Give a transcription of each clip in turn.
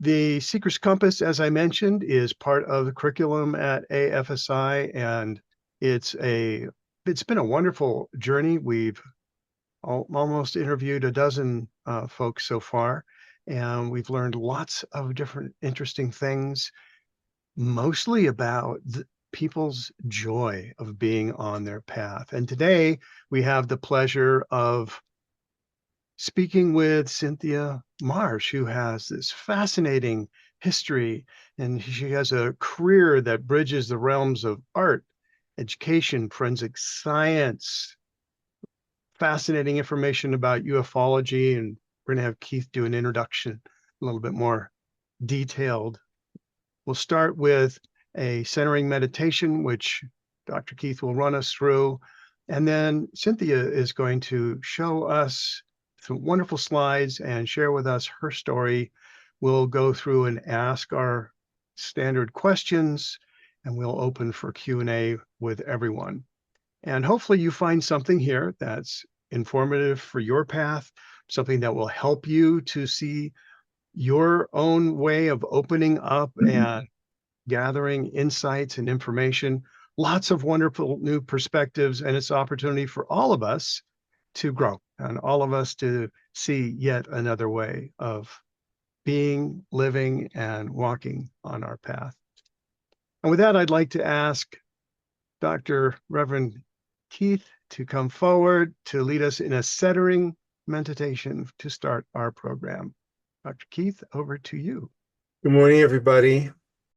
The Seeker's Compass, as I mentioned, is part of the curriculum at AFSI, and it's a it's been a wonderful journey. We've almost interviewed a dozen folks so far, and we've learned lots of different interesting things, mostly about people's joy of being on their path. And today we have the pleasure of speaking with Cynthia Marsh, who has this fascinating history, and she has a career that bridges the realms of art, education, forensic science, fascinating information about ufology, and we're going to have Keith do an introduction a little bit more detailed. We'll start with a centering meditation, which Dr. Keith will run us through, and then Cynthia is going to show us some wonderful slides and share with us her story. We'll go through and ask our standard questions, and we'll open for Q&A with everyone. And hopefully you find something here that's informative for your path, something that will help you to see your own way of opening up and gathering insights and information, lots of wonderful new perspectives, and it's an opportunity for all of us to grow and all of us to see yet another way of being, living, and walking on our path. And with that, I'd like to ask Dr. Reverend Keith to come forward to lead us in a centering meditation to start our program. Dr. Keith, over to you. Good morning, everybody.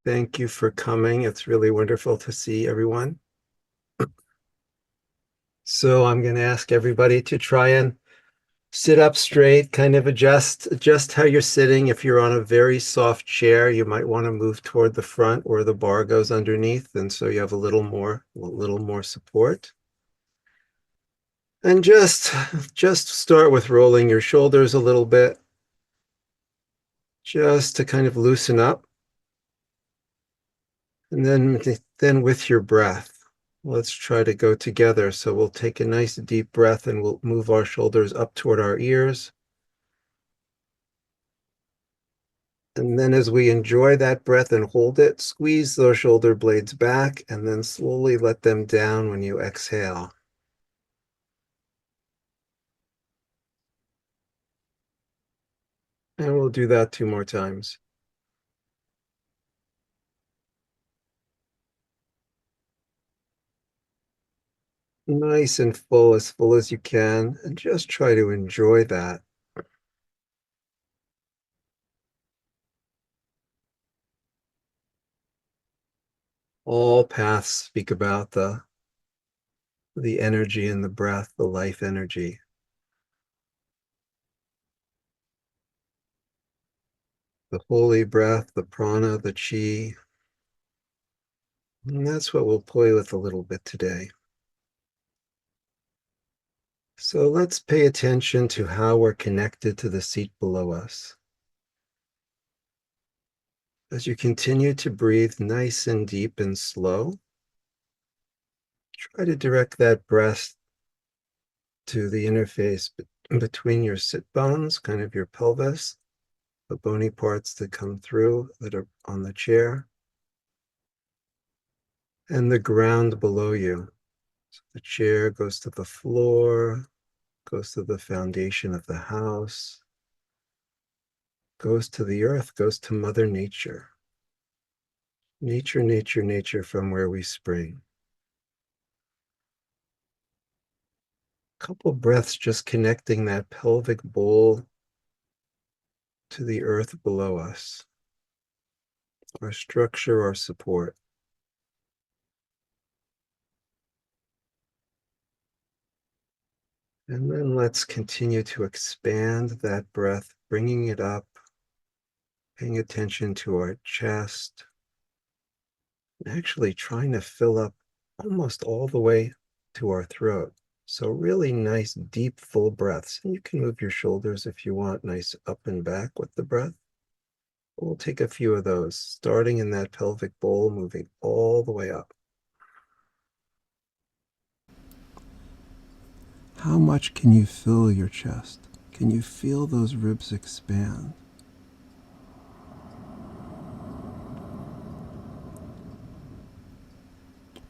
Thank you for coming. It's really wonderful to see everyone. So I'm going to ask everybody to try and sit up straight, kind of adjust how you're sitting. If you're on a very soft chair, you might want to move toward the front where the bar goes underneath, and so you have a little more support. And just start with rolling your shoulders a little bit, just to kind of loosen up. And then with your breath, let's try to go together. So we'll take a nice deep breath and we'll move our shoulders up toward our ears. And then as we enjoy that breath and hold it, squeeze those shoulder blades back and then slowly let them down when you exhale. And we'll do that 2 more times. Nice and full as you can, and just try to enjoy that. All paths speak about the energy in the breath, the life energy. The holy breath, the prana, the chi. And that's what we'll play with a little bit today. So let's pay attention to how we're connected to the seat below us. As you continue to breathe nice and deep and slow, try to direct that breath to the interface between your sit bones, kind of your pelvis, the bony parts that come through that are on the chair, and the ground below you. So the chair goes to the floor, goes to the foundation of the house, goes to the earth, goes to Mother Nature. Nature, nature, nature from where we spring. Couple breaths just connecting that pelvic bowl to the earth below us, our structure, our support. And then let's continue to expand that breath, bringing it up, paying attention to our chest, and actually trying to fill up almost all the way to our throat. So really nice, deep, full breaths. And you can move your shoulders if you want, nice up and back with the breath. We'll take a few of those, starting in that pelvic bowl, moving all the way up. How much can you fill your chest? Can you feel those ribs expand?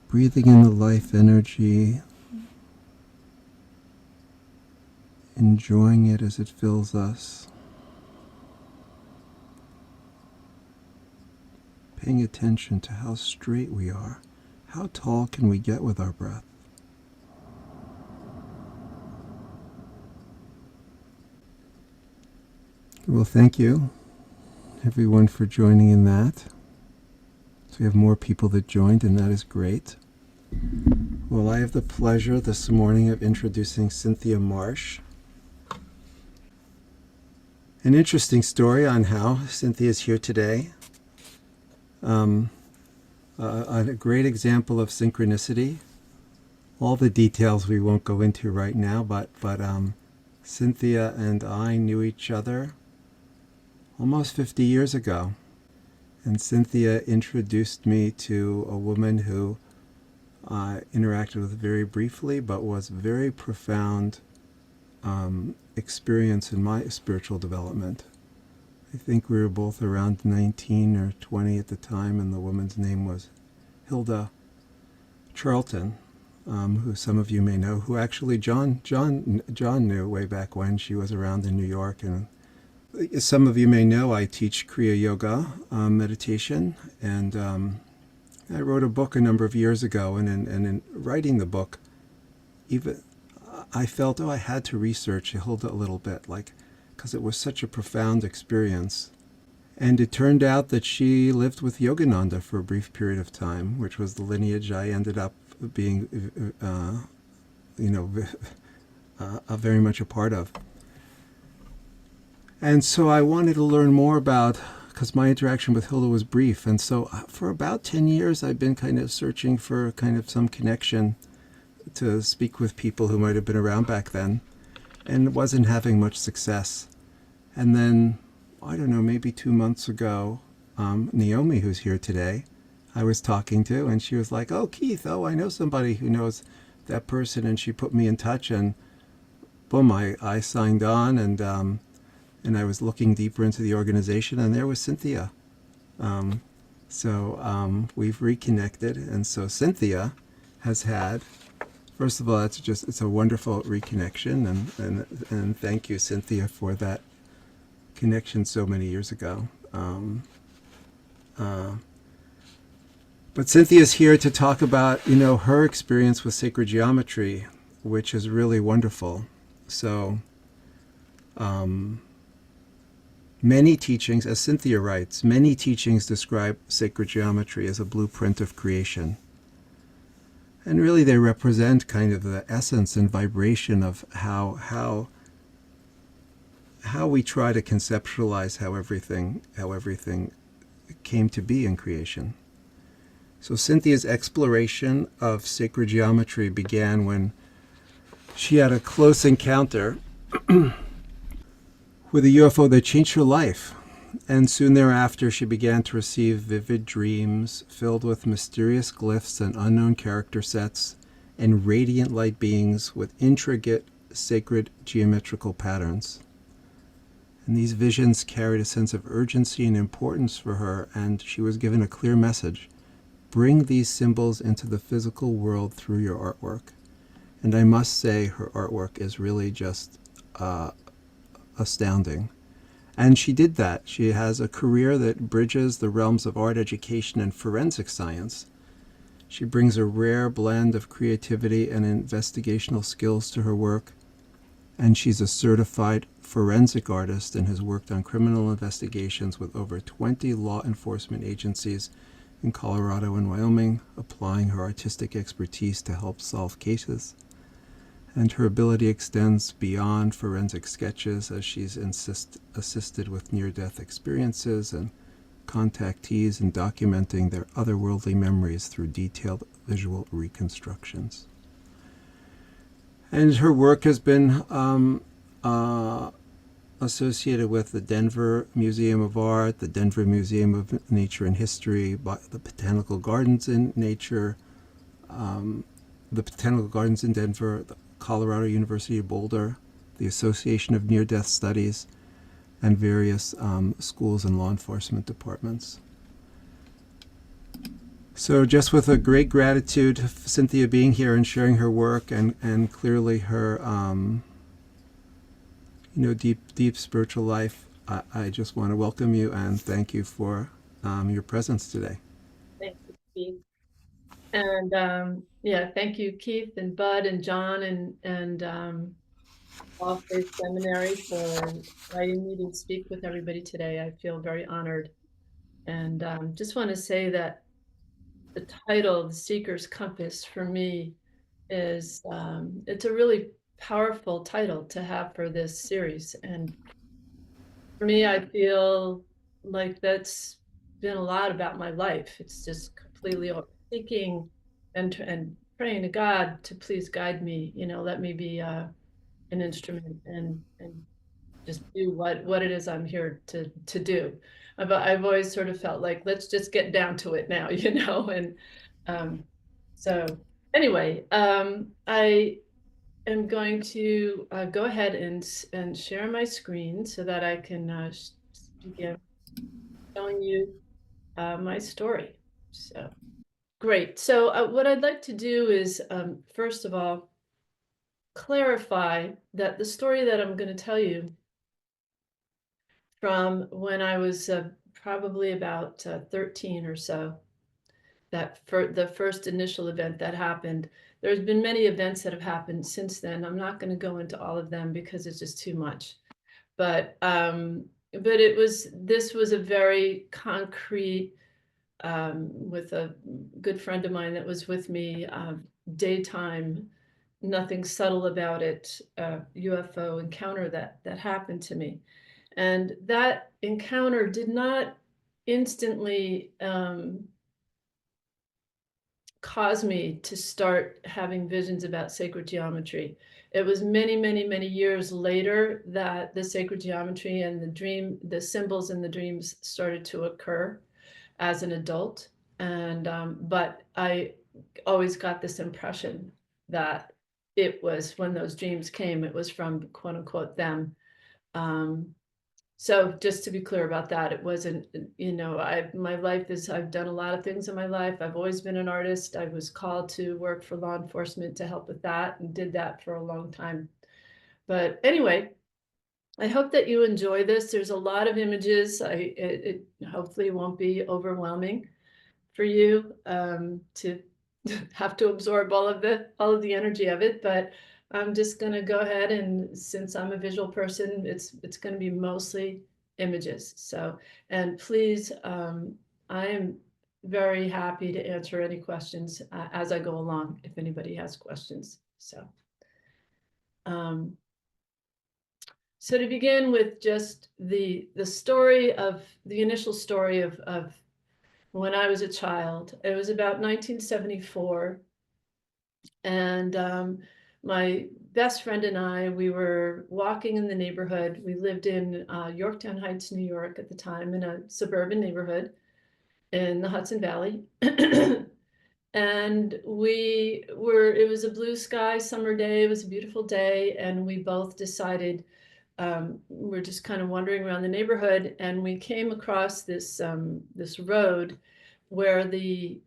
breathing in the life energy, enjoying it as it fills us, paying attention to how straight we are. How tall can we get with our breath? Well, thank you, everyone, for joining in that. So we have more people that joined, and that is great. Well, I have the pleasure this morning of introducing Cynthia Marsh. An interesting story on how Cynthia is here today. A great example of synchronicity. All the details we won't go into right now, but Cynthia and I knew each other almost 50 years ago. And Cynthia introduced me to a woman who I interacted with very briefly, but was very profound experience in my spiritual development. I think we were both around 19 or 20 at the time, and the woman's name was Hilda Charlton, who some of you may know, who actually John knew way back when. She was around in New York. And some of you may know I teach Kriya Yoga meditation, and I wrote a book a number of years ago, and in writing the book, even I felt, I had to research Hilda a little bit, because it was such a profound experience. And it turned out that she lived with Yogananda for a brief period of time, which was the lineage I ended up being, very much a part of. And so I wanted to learn more about, because my interaction with Hilda was brief. And so for about 10 years, I've been kind of searching for kind of some connection to speak with people who might have been around back then, and wasn't having much success. And then, I don't know, maybe 2 months ago, Naomi, who's here today, I was talking to, and she was like, "Oh, Keith, I know somebody who knows that person," and she put me in touch, and boom, I signed on, and I was looking deeper into the organization, and there was Cynthia. So we've reconnected, and so Cynthia has had, first of all, it's a wonderful reconnection, and thank you, Cynthia, for that connection so many years ago. But Cynthia's here to talk about, her experience with sacred geometry, which is really wonderful. So, many teachings, as Cynthia writes, many teachings describe sacred geometry as a blueprint of creation. And really they represent kind of the essence and vibration of how we try to conceptualize how everything came to be in creation. So Cynthia's exploration of sacred geometry began when she had a close encounter with a UFO that changed her life. And soon thereafter, she began to receive vivid dreams filled with mysterious glyphs and unknown character sets and radiant light beings with intricate sacred geometrical patterns. And these visions carried a sense of urgency and importance for her, and she was given a clear message: bring these symbols into the physical world through your artwork. And I must say, her artwork is really just astounding. And she did that. She has a career that bridges the realms of art education and forensic science. She brings a rare blend of creativity and investigational skills to her work. And she's a certified forensic artist and has worked on criminal investigations with over 20 law enforcement agencies in Colorado and Wyoming, applying her artistic expertise to help solve cases. And her ability extends beyond forensic sketches, as she's assisted with near-death experiences and contactees in documenting their otherworldly memories through detailed visual reconstructions. And her work has been associated with the Denver Museum of Art, the Denver Museum of Nature and History, the Botanical Gardens in Nature, the Botanical Gardens in Denver, the Colorado University of Boulder, the Association of Near-Death Studies, and various schools and law enforcement departments. So, just with a great gratitude to Cynthia being here and sharing her work, and clearly her deep spiritual life, I just want to welcome you and thank you for your presence today. Thank you, Keith. And yeah, thank you, Keith and Bud and John and All Faith Seminary for inviting me to speak with everybody today. I feel very honored. And just want to say that the title, The Seeker's Compass, for me is it's a really powerful title to have for this series. And for me, I feel like that's been a lot about my life. It's just completely seeking and praying to God to please guide me. Let me be an instrument and just do what it is I'm here to do. I've always sort of felt like let's just get down to it now, And um, so anyway, I am going to go ahead and share my screen so that I can begin telling you my story. So great. So what I'd like to do is, first of all, clarify that the story that I'm going to tell you from when I was probably about 13 or so, that for the first initial event that happened. There's been many events that have happened since then. I'm not going to go into all of them because it's just too much. But this was a very concrete, with a good friend of mine that was with me, daytime, nothing subtle about it, UFO encounter that happened to me. And that encounter did not instantly cause me to start having visions about sacred geometry. It was many, many, many years later that the sacred geometry and the symbols in the dreams started to occur as an adult. And but I always got this impression that it was when those dreams came, it was from quote unquote them. Um, so just to be clear about that, it wasn't, my life is, I've done a lot of things in my life. I've always been an artist. I was called to work for law enforcement to help with that and did that for a long time. But anyway, I hope that you enjoy this. There's a lot of images. It hopefully won't be overwhelming for you to have to absorb all of the energy of it. But I'm just going to go ahead, and since I'm a visual person, it's going to be mostly images. So, and please, I am very happy to answer any questions as I go along if anybody has questions. Um, so to begin with, just the story of the initial story of when I was a child. It was about 1974. And my best friend and I, we were walking in the neighborhood. We lived in Yorktown Heights, New York at the time, in a suburban neighborhood in the Hudson Valley. And it was a blue sky summer day. It was a beautiful day. And we both decided, we're just kind of wandering around the neighborhood, and we came across this road where the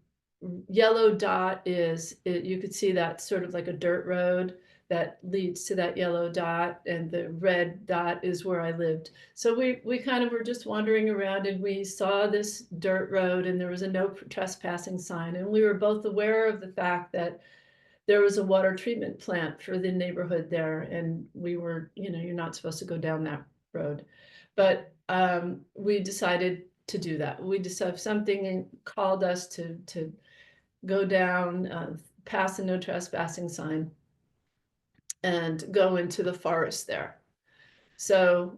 yellow dot you could see that sort of like a dirt road that leads to that yellow dot, and the red dot is where I lived. So we kind of were just wandering around, and we saw this dirt road, and there was a no trespassing sign, and we were both aware of the fact that there was a water treatment plant for the neighborhood there, and we were, you're not supposed to go down that road. But we decided to do that. We decided something called us to go down, pass a no trespassing sign, and go into the forest there. So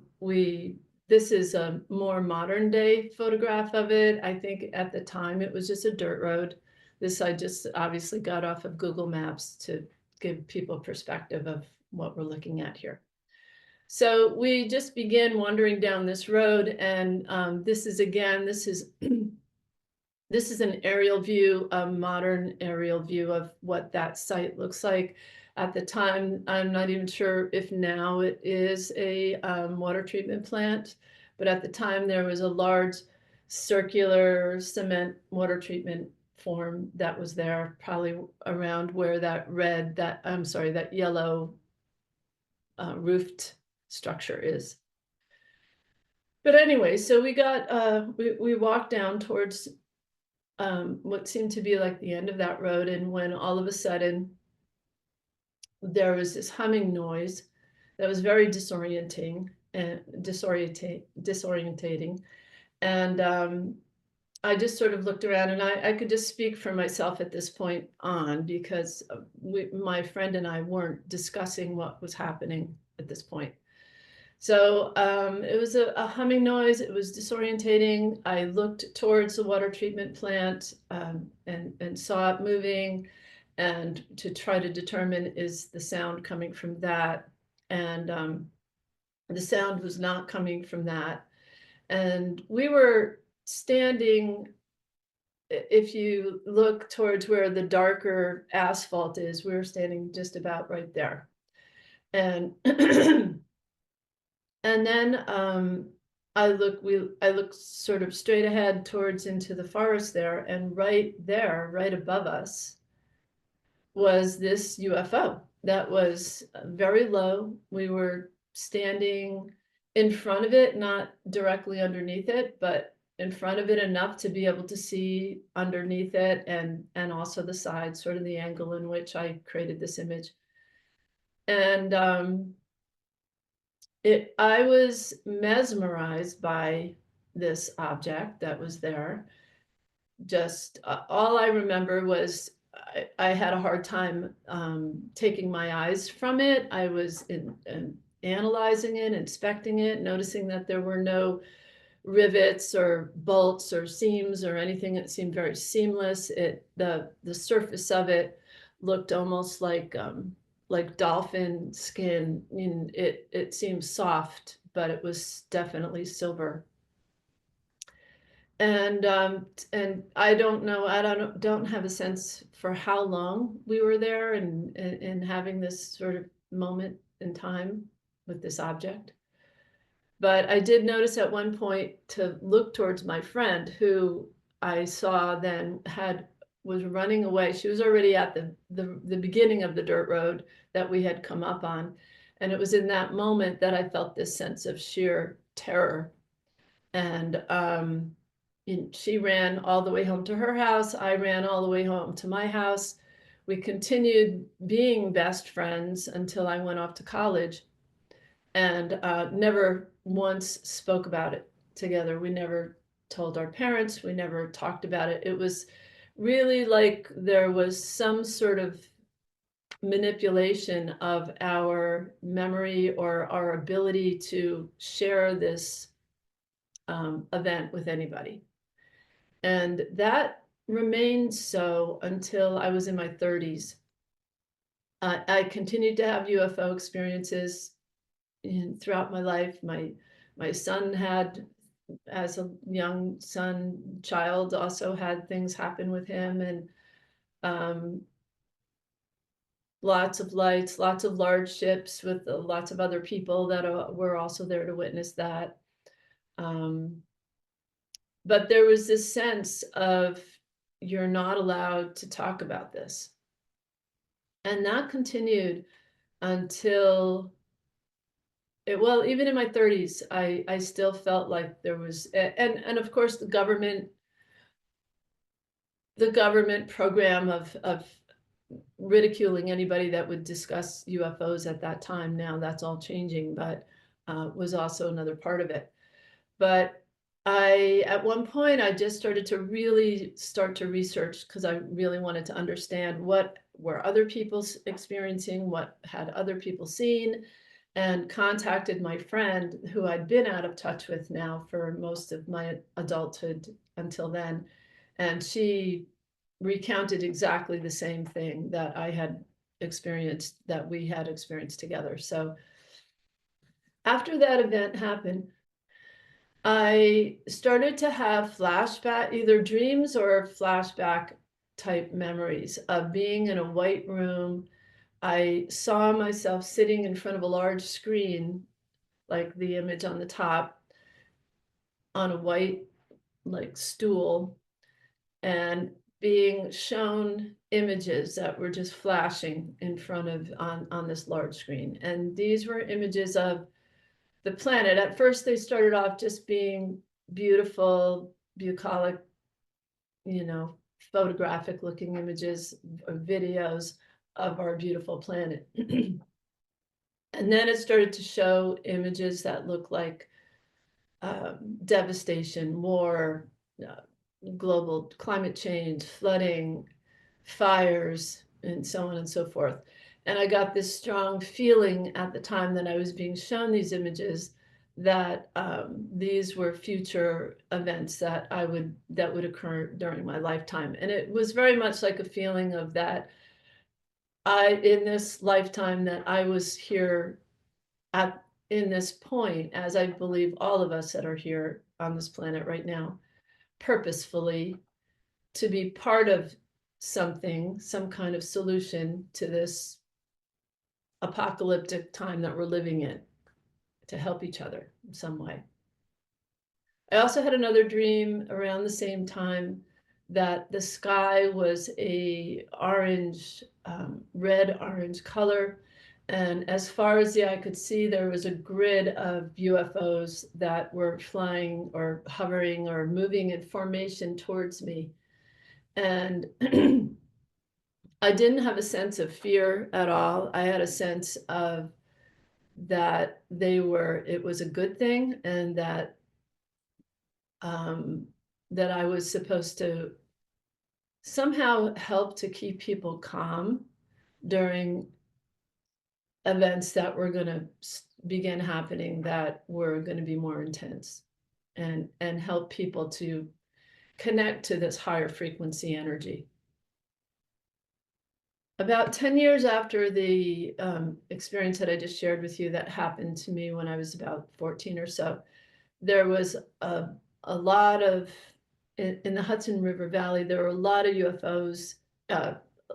this is a more modern day photograph of it. I think at the time it was just a dirt road. This I just obviously got off of Google Maps to give people perspective of what we're looking at here. So we just began wandering down this road, and this is this is an aerial view, a modern aerial view of what that site looks like. At the time, I'm not even sure if now it is a water treatment plant, but at the time there was a large circular cement water treatment form that was there, probably around where that yellow roofed structure is. But anyway, so we walked down towards what seemed to be like the end of that road, and when all of a sudden there was this humming noise that was very disorientating, and I just sort of looked around, and I could just speak for myself at this point on, because my friend and I weren't discussing what was happening at this point. So it was a humming noise. It was disorientating. I looked towards the water treatment plant and saw it moving, and to try to determine, is the sound coming from that? And the sound was not coming from that. And we were standing, if you look towards where the darker asphalt is, we were standing just about right there. And and then I looked sort of straight ahead towards into the forest there, and right there, right above us, was this UFO that was very low. We were standing in front of it, not directly underneath it, but in front of it enough to be able to see underneath it, and also the side, sort of the angle in which I created this image. And I was mesmerized by this object that was there. Just all I remember was I had a hard time taking my eyes from it. I was analyzing it, inspecting it, noticing that there were no rivets or bolts or seams or anything. It seemed very seamless. The surface of it looked almost like dolphin skin. It seemed soft, but it was definitely silver. And I don't know, don't have a sense for how long we were there and having this sort of moment in time with this object. But I did notice at one point to look towards my friend, who I saw then was running away. She was already at the beginning of the dirt road that we had come up on. And it was in that moment that I felt this sense of sheer terror. And she ran all the way home to her house. I ran all the way home to my house. We continued being best friends until I went off to college, and never once spoke about it together. We never told our parents. We never talked about it. It was really like there was some sort of manipulation of our memory or our ability to share this event with anybody. And that remained so until I was in my 30s. I continued to have UFO experiences throughout my life. My son had, as a young child, also had things happen with him, and lots of lights, lots of large ships with lots of other people that were also there to witness that. But there was this sense of, you're not allowed to talk about this. And that continued until even in my 30s, I still felt like there was, and of course the government program of ridiculing anybody that would discuss UFOs at that time. Now that's all changing, but was also another part of it. But at one point, I just started to really start to research, because I really wanted to understand what were other people experiencing, what had other people seen, and contacted my friend, who I'd been out of touch with now for most of my adulthood until then. And she recounted exactly the same thing that I had experienced, that we had experienced together. So after that event happened, I started to have flashback, either dreams or flashback type memories of being in a white room. I saw myself sitting in front of a large screen, like the image on the top, on a white stool, and being shown images that were just flashing in front of on this large screen. And these were images of the planet. At first, they started off just being beautiful, bucolic, you know, photographic looking images or videos of our beautiful planet. And then it started to show images that look like devastation, war, uh, global climate change, flooding, fires, and so on and so forth. And I got this strong feeling at the time that I was being shown these images that these were future events that would occur during my lifetime. And it was very much like a feeling of that in this lifetime that I was here in this point, as I believe all of us that are here on this planet right now, purposefully to be part of something, some kind of solution to this apocalyptic time that we're living in, to help each other in some way. I also had another dream around the same time that the sky was a orange, red-orange color. And as far as the eye could see, there was a grid of UFOs that were flying or hovering or moving in formation towards me. And I didn't have a sense of fear at all. I had a sense of that it was a good thing, and that that I was supposed to somehow help to keep people calm during events that were going to begin happening that were going to be more intense, and help people to connect to this higher frequency energy. About 10 years after the experience that I just shared with you that happened to me when I was about 14 or so, there was a lot of, in the Hudson River Valley, there were a lot of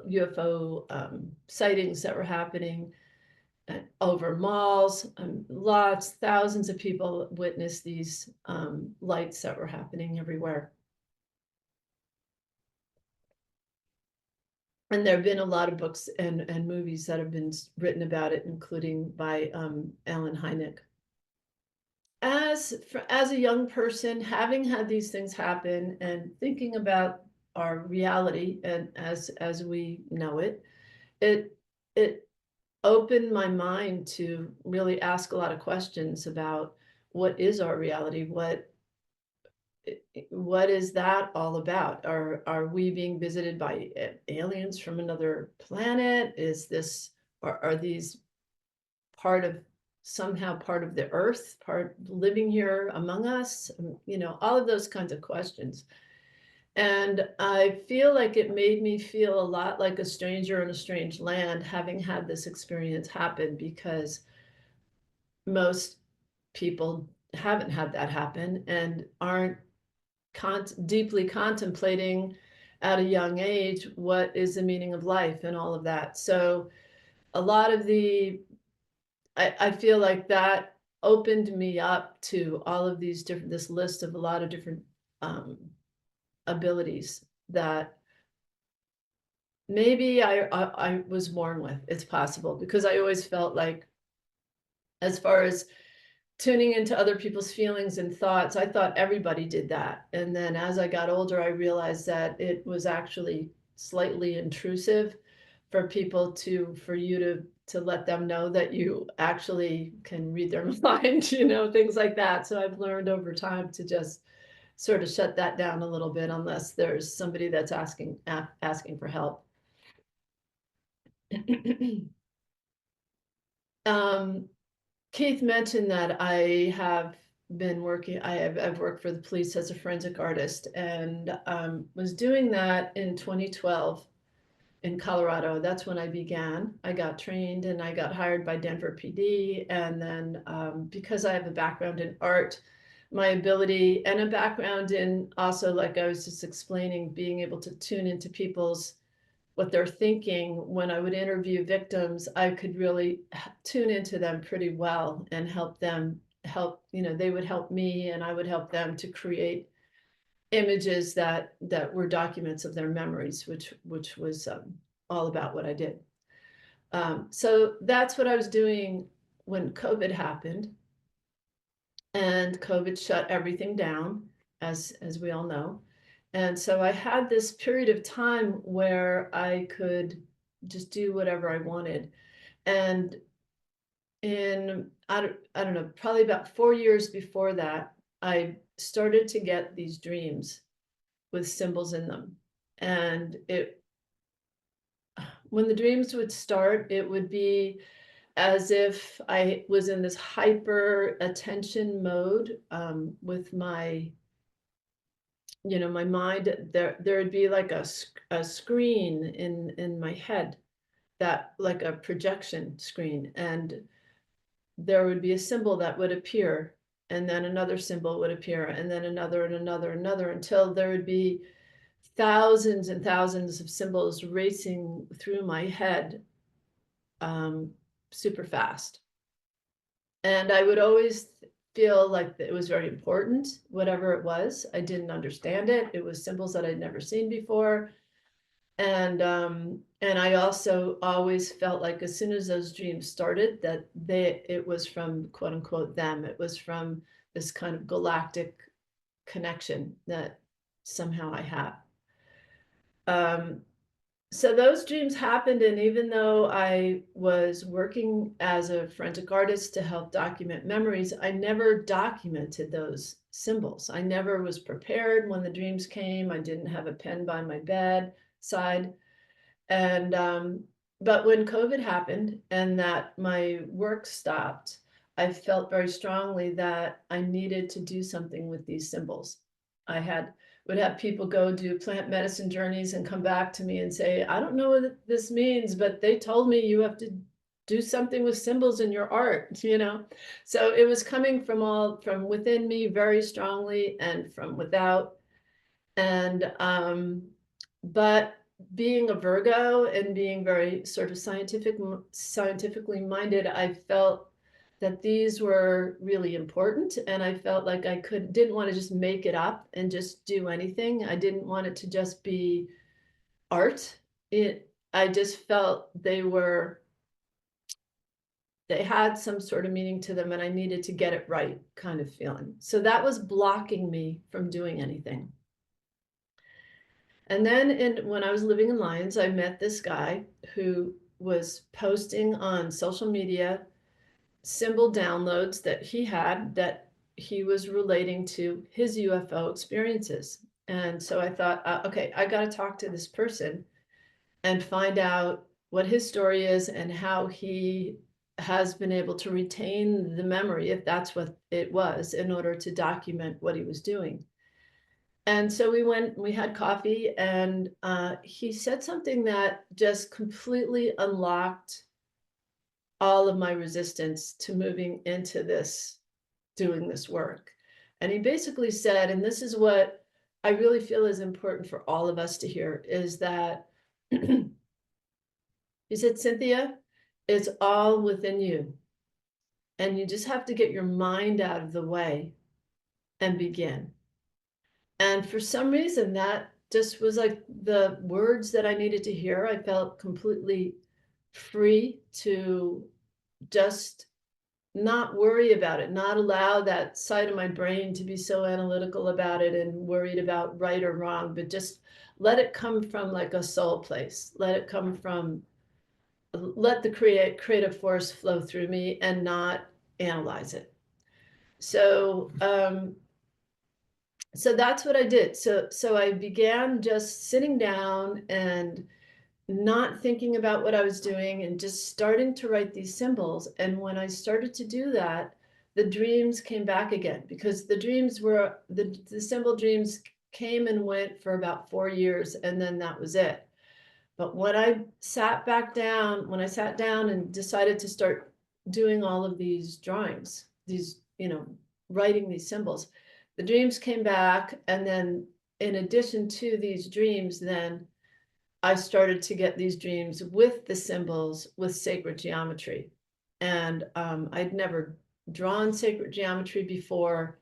UFO sightings that were happening over malls. Thousands of people witnessed these lights that were happening everywhere. And there have been a lot of books and movies that have been written about it, including by Alan Hynek. As a young person, having had these things happen and thinking about our reality and as we know it, it opened my mind to really ask a lot of questions about what is our reality, what is that all about? Are we being visited by aliens from another planet? Are these somehow part of the earth, living here among us? You know, all of those kinds of questions. And I feel like it made me feel a lot like a stranger in a strange land, having had this experience happen, because most people haven't had that happen and aren't deeply contemplating at a young age what is the meaning of life and all of that. So a lot of I feel like that opened me up to all of this list of a lot of different abilities that maybe I was born with. It's possible, because I always felt like, as far as tuning into other people's feelings and thoughts, I thought everybody did that. And then as I got older, I realized that it was actually slightly intrusive for you to let them know that you actually can read their mind, you know, things like that. So I've learned over time to just sort of shut that down a little bit, unless there's somebody that's asking for help. Keith mentioned that I've worked for the police as a forensic artist, and was doing that in 2012 in Colorado. That's when I began. I got trained and I got hired by Denver PD. And then because I have a background in art, my ability and a background in also, like I was just explaining, being able to tune into what they're thinking. When I would interview victims, I could really tune into them pretty well and help them, you know, they would help me and I would help them to create images that were documents of their memories, which was all about what I did. So that's what I was doing when COVID happened, and COVID shut everything down, as we all know. And so I had this period of time where I could just do whatever I wanted. And in, I don't know, probably about 4 years before that, I started to get these dreams with symbols in them. And when the dreams would start, it would be as if I was in this hyper attention mode, with my, my mind. There would be like a screen in my head, that like a projection screen, and there would be a symbol that would appear, and then another symbol would appear, and then another and another, until there would be thousands and thousands of symbols racing through my head, super fast. And I would always feel like it was very important, whatever it was. I didn't understand it. It was symbols that I'd never seen before. And I also always felt like as soon as those dreams started, that it was from, quote unquote, them. It was from this kind of galactic connection that somehow I have. So those dreams happened, and even though I was working as a forensic artist to help document memories, I never documented those symbols. I never was prepared when the dreams came. I didn't have a pen by my bedside. And but when COVID happened and that my work stopped, I felt very strongly that I needed to do something with these symbols. I would have people go do plant medicine journeys and come back to me and say, I don't know what this means, but they told me you have to do something with symbols in your art, So it was coming from within me very strongly, and from without. And but being a Virgo and being very sort of scientifically minded, I felt that these were really important, and I felt like I didn't want to just make it up and just do anything. I didn't want it to just be art. I just felt they had some sort of meaning to them, and I needed to get it right, kind of feeling. So that was blocking me from doing anything. And then when I was living in Lyons, I met this guy who was posting on social media symbol downloads that he was relating to his UFO experiences. And so I thought, okay, I got to talk to this person and find out what his story is and how he has been able to retain the memory, if that's what it was, in order to document what he was doing. And so we had coffee, and he said something that just completely unlocked all of my resistance to moving into doing this work. And he basically said, and this is what I really feel is important for all of us to hear, is that he said, Cynthia, it's all within you. And you just have to get your mind out of the way and begin. And for some reason, that just was like the words that I needed to hear. I felt completely free to just not worry about it, not allow that side of my brain to be so analytical about it and worried about right or wrong, but just let it come from like a soul place. Let the creative force flow through me and not analyze it. So that's what I did. So I began just sitting down and not thinking about what I was doing and just starting to write these symbols. And when I started to do that, the dreams came back again, because the dreams were, the symbol dreams came and went for about 4 years, and then that was it. But when I sat down and decided to start doing all of these drawings, writing these symbols, the dreams came back. And then in addition to these dreams, then I started to get these dreams with the symbols, with sacred geometry. And I'd never drawn sacred geometry before.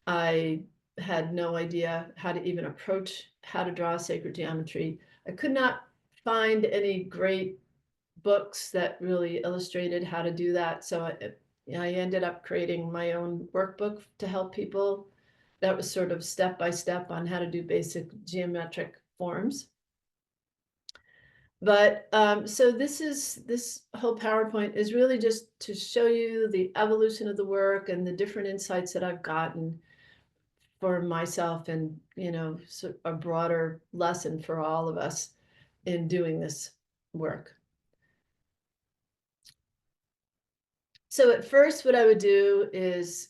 I had no idea how to even approach how to draw sacred geometry. I could not find any great books that really illustrated how to do that. So I ended up creating my own workbook to help people. That was sort of step by step on how to do basic geometric forms. But so this whole PowerPoint is really just to show you the evolution of the work and the different insights that I've gotten for myself, and so a broader lesson for all of us in doing this work. So at first, what I would do is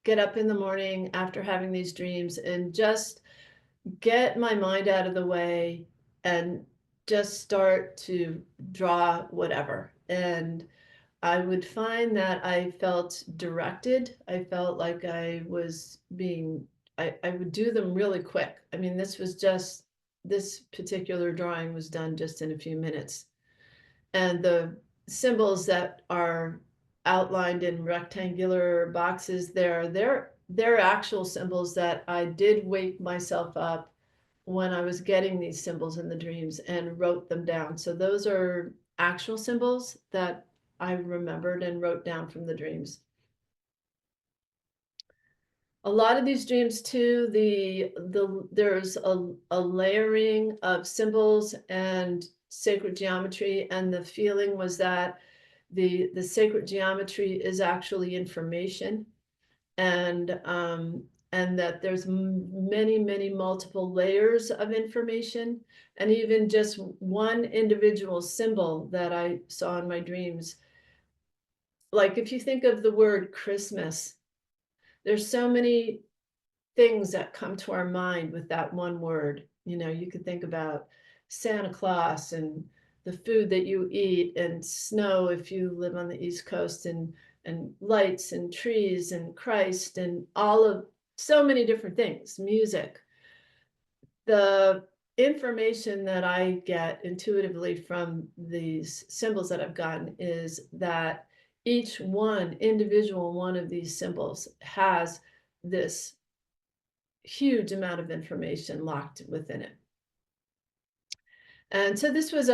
get up in the morning after having these dreams and just get my mind out of the way and just start to draw whatever. And I would find that I felt directed. I felt like I was being, I would do them really quick. I mean, this particular drawing was done just in a few minutes. And the symbols that are outlined in rectangular boxes there, they're actual symbols that I did wake myself up when I was getting these symbols in the dreams and wrote them down. So those are actual symbols that I remembered and wrote down from the dreams. A lot of these dreams too, there's a layering of symbols and sacred geometry, and the feeling was that the sacred geometry is actually information, and that there's many multiple layers of information, and even just one individual symbol that I saw in my dreams. Like if you think of the word Christmas, there's so many things that come to our mind with that one word. You could think about Santa Claus and the food that you eat, and snow if you live on the East Coast, and lights and trees and Christ and all of so many different things, music. The information that I get intuitively from these symbols that I've gotten is that each individual one of these symbols has this huge amount of information locked within it. And so this was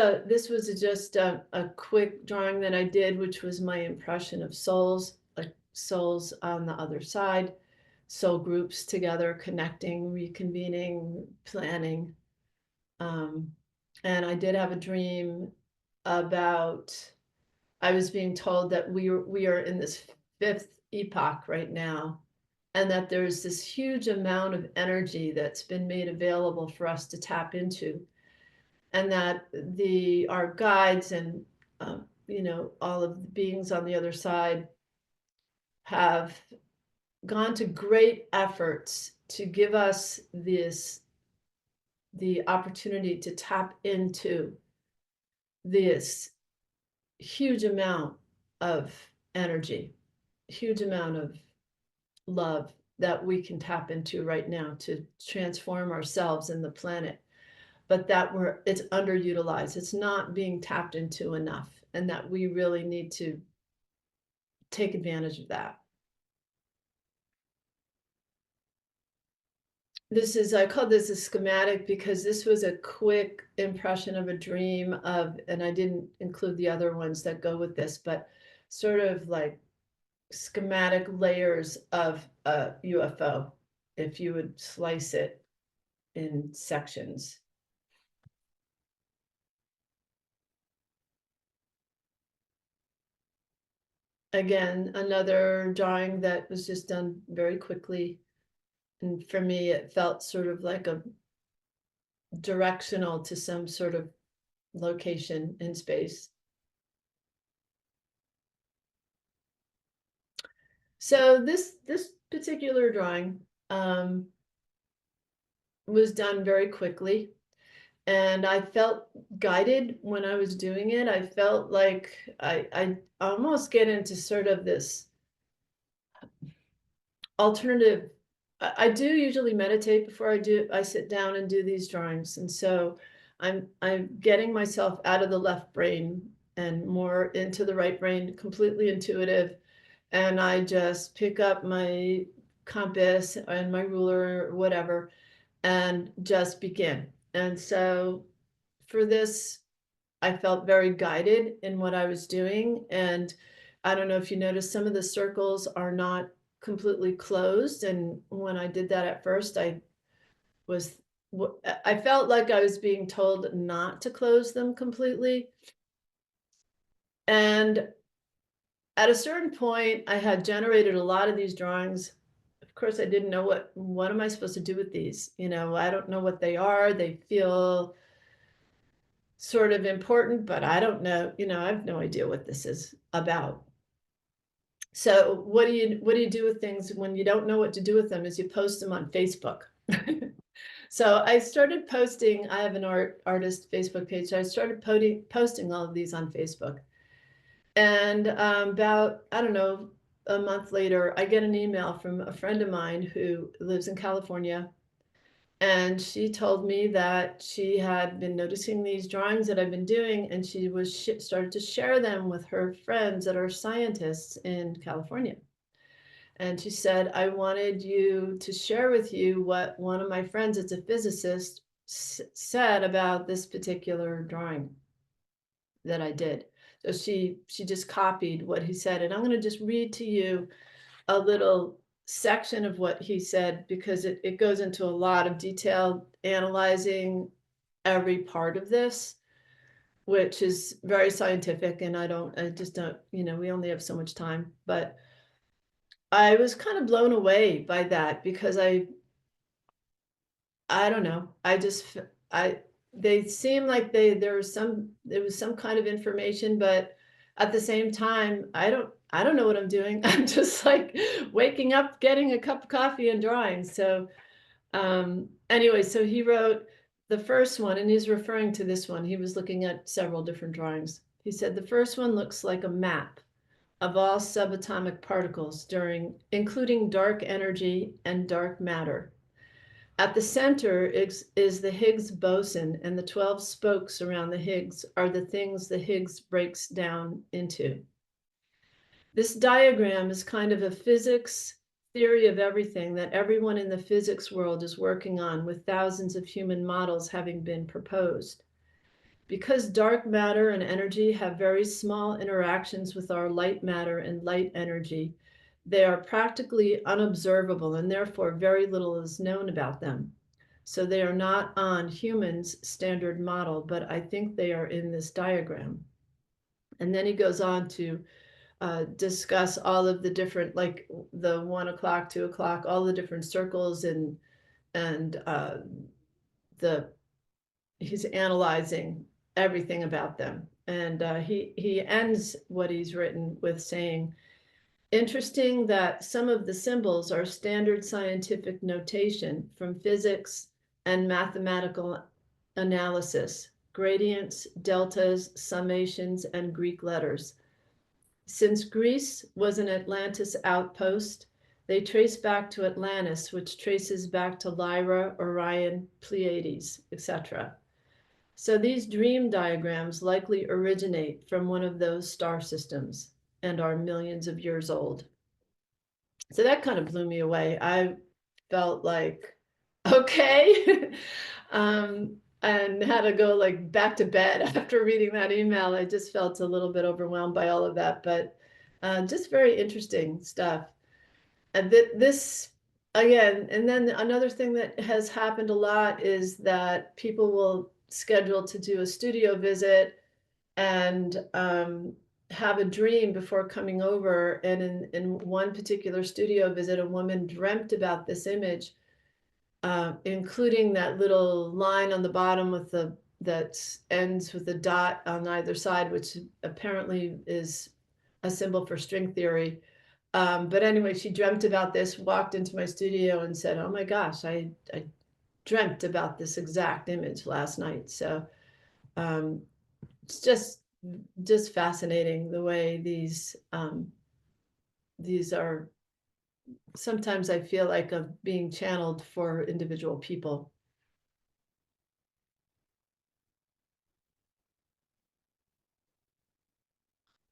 just a quick drawing that I did, which was my impression of souls, like souls on the other side, soul groups together, connecting, reconvening, planning. And I did have a dream about, I was being told that we are in this fifth epoch right now, and that there's this huge amount of energy that's been made available for us to tap into, and that our guides and all of the beings on the other side have gone to great efforts to give us the opportunity to tap into this huge amount of energy, huge amount of love that we can tap into right now to transform ourselves and the planet, but that it's underutilized. It's not being tapped into enough, and that we really need to take advantage of that. I call this a schematic because this was a quick impression of a dream and I didn't include the other ones that go with this, but sort of like schematic layers of a UFO, if you would slice it in sections. Again, another drawing that was just done very quickly. And for me, it felt sort of like a directional to some sort of location in space. So this particular drawing was done very quickly, and I felt guided when I was doing it. I felt like I almost get into sort of this alternative. I do usually meditate before I sit down and do these drawings, and so I'm getting myself out of the left brain and more into the right brain, completely intuitive, and I just pick up my compass and my ruler or whatever, and just begin. And so for this, I felt very guided in what I was doing. And I don't know if you noticed, some of the circles are not completely closed. And when I did that at first, was, I felt like I was being told not to close them completely. And at a certain point, I had generated a lot of these drawings. Of course, I didn't know what am I supposed to do with these? You know, I don't know what they are. They feel sort of important, but I don't know, you know, I have no idea what this is about. So what do you do with things when you don't know what to do with them? Is you post them on Facebook. So I started posting. I have an artist Facebook page. So I started posting all of these on Facebook. And about, I don't know, a month later, I get an email from a friend of mine who lives in California. And she told me that she had been noticing these drawings that I've been doing, and she was started to share them with her friends that are scientists in California. And she said, I wanted you to share with you what one of my friends, it's a physicist, said about this particular drawing that I did. So she just copied what he said. And I'm going to just read to you a little section of what he said, because it goes into a lot of detail analyzing every part of this, which is very scientific. And I just don't, you know, we only have so much time. But I was kind of blown away by that, because I don't know. They seem like there was some kind of information, but at the same time, I don't know what I'm doing. I'm just like waking up, getting a cup of coffee and drawing. So anyway, so he wrote the first one, and he's referring to this one. He was looking at several different drawings. He said the first one looks like a map of all subatomic particles, including dark energy and dark matter. At the center is the Higgs boson, and the 12 spokes around the Higgs are the things the Higgs breaks down into. This diagram is kind of a physics theory of everything that everyone in the physics world is working on, with thousands of human models having been proposed. Because dark matter and energy have very small interactions with our light matter and light energy, they are practically unobservable, and therefore very little is known about them. So they are not on humans' standard model, but I think they are in this diagram. And then he goes on to discuss all of the different, like the 1 o'clock, 2 o'clock, all the different circles, and the he's analyzing everything about them. And he ends what he's written with saying, interesting that some of the symbols are standard scientific notation from physics and mathematical analysis, gradients, deltas, summations, and Greek letters. Since Greece was an Atlantis outpost, they trace back to Atlantis, which traces back to Lyra, Orion, Pleiades, etc. So these dream diagrams likely originate from one of those star systems and are millions of years old. So that kind of blew me away. I felt like, okay, and had to go like back to bed after reading that email. I just felt a little bit overwhelmed by all of that, but just very interesting stuff. And this, again, and then another thing that has happened a lot is that people will schedule to do a studio visit and have a dream before coming over. And in one particular studio visit, a woman dreamt about this image, including that little line on the bottom that ends with a dot on either side, which apparently is a symbol for string theory. But anyway, she dreamt about this, walked into my studio and said, oh my gosh, I dreamt about this exact image last night. So it's just fascinating the way these are, sometimes I feel like of being channeled for individual people.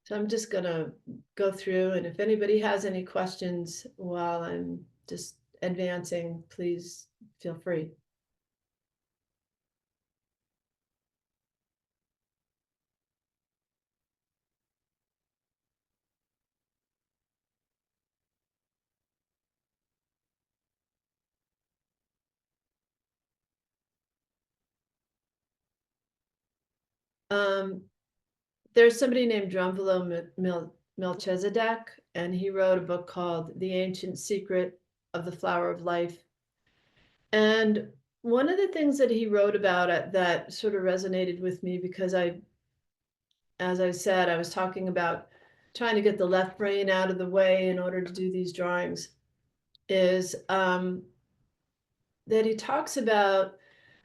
So I'm just gonna go through, and if anybody has any questions while I'm just advancing, please feel free. There's somebody named Drunvalo Melchizedek, and he wrote a book called The Ancient Secret of the Flower of Life. And one of the things that he wrote about it that sort of resonated with me, because as I said, I was talking about trying to get the left brain out of the way in order to do these drawings, is that he talks about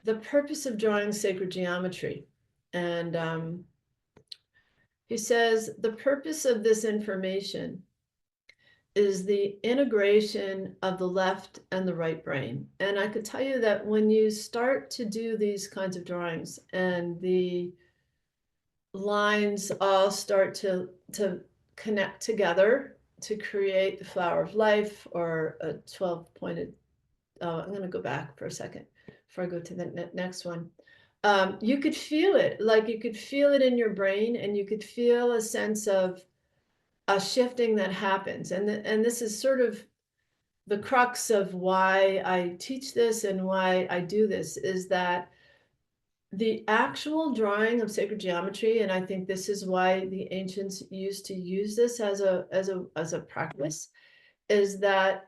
the purpose of drawing sacred geometry. And he says the purpose of this information is the integration of the left and the right brain. And I could tell you that when you start to do these kinds of drawings and the lines all start to connect together to create the flower of life, or a 12-pointed, I'm going to go back for a second before I go to the next one. You could feel it, like you could feel it in your brain, and you could feel a sense of a shifting that happens. And this is sort of the crux of why I teach this and why I do this, is that the actual drawing of sacred geometry, and I think this is why the ancients used to use this as a practice, is that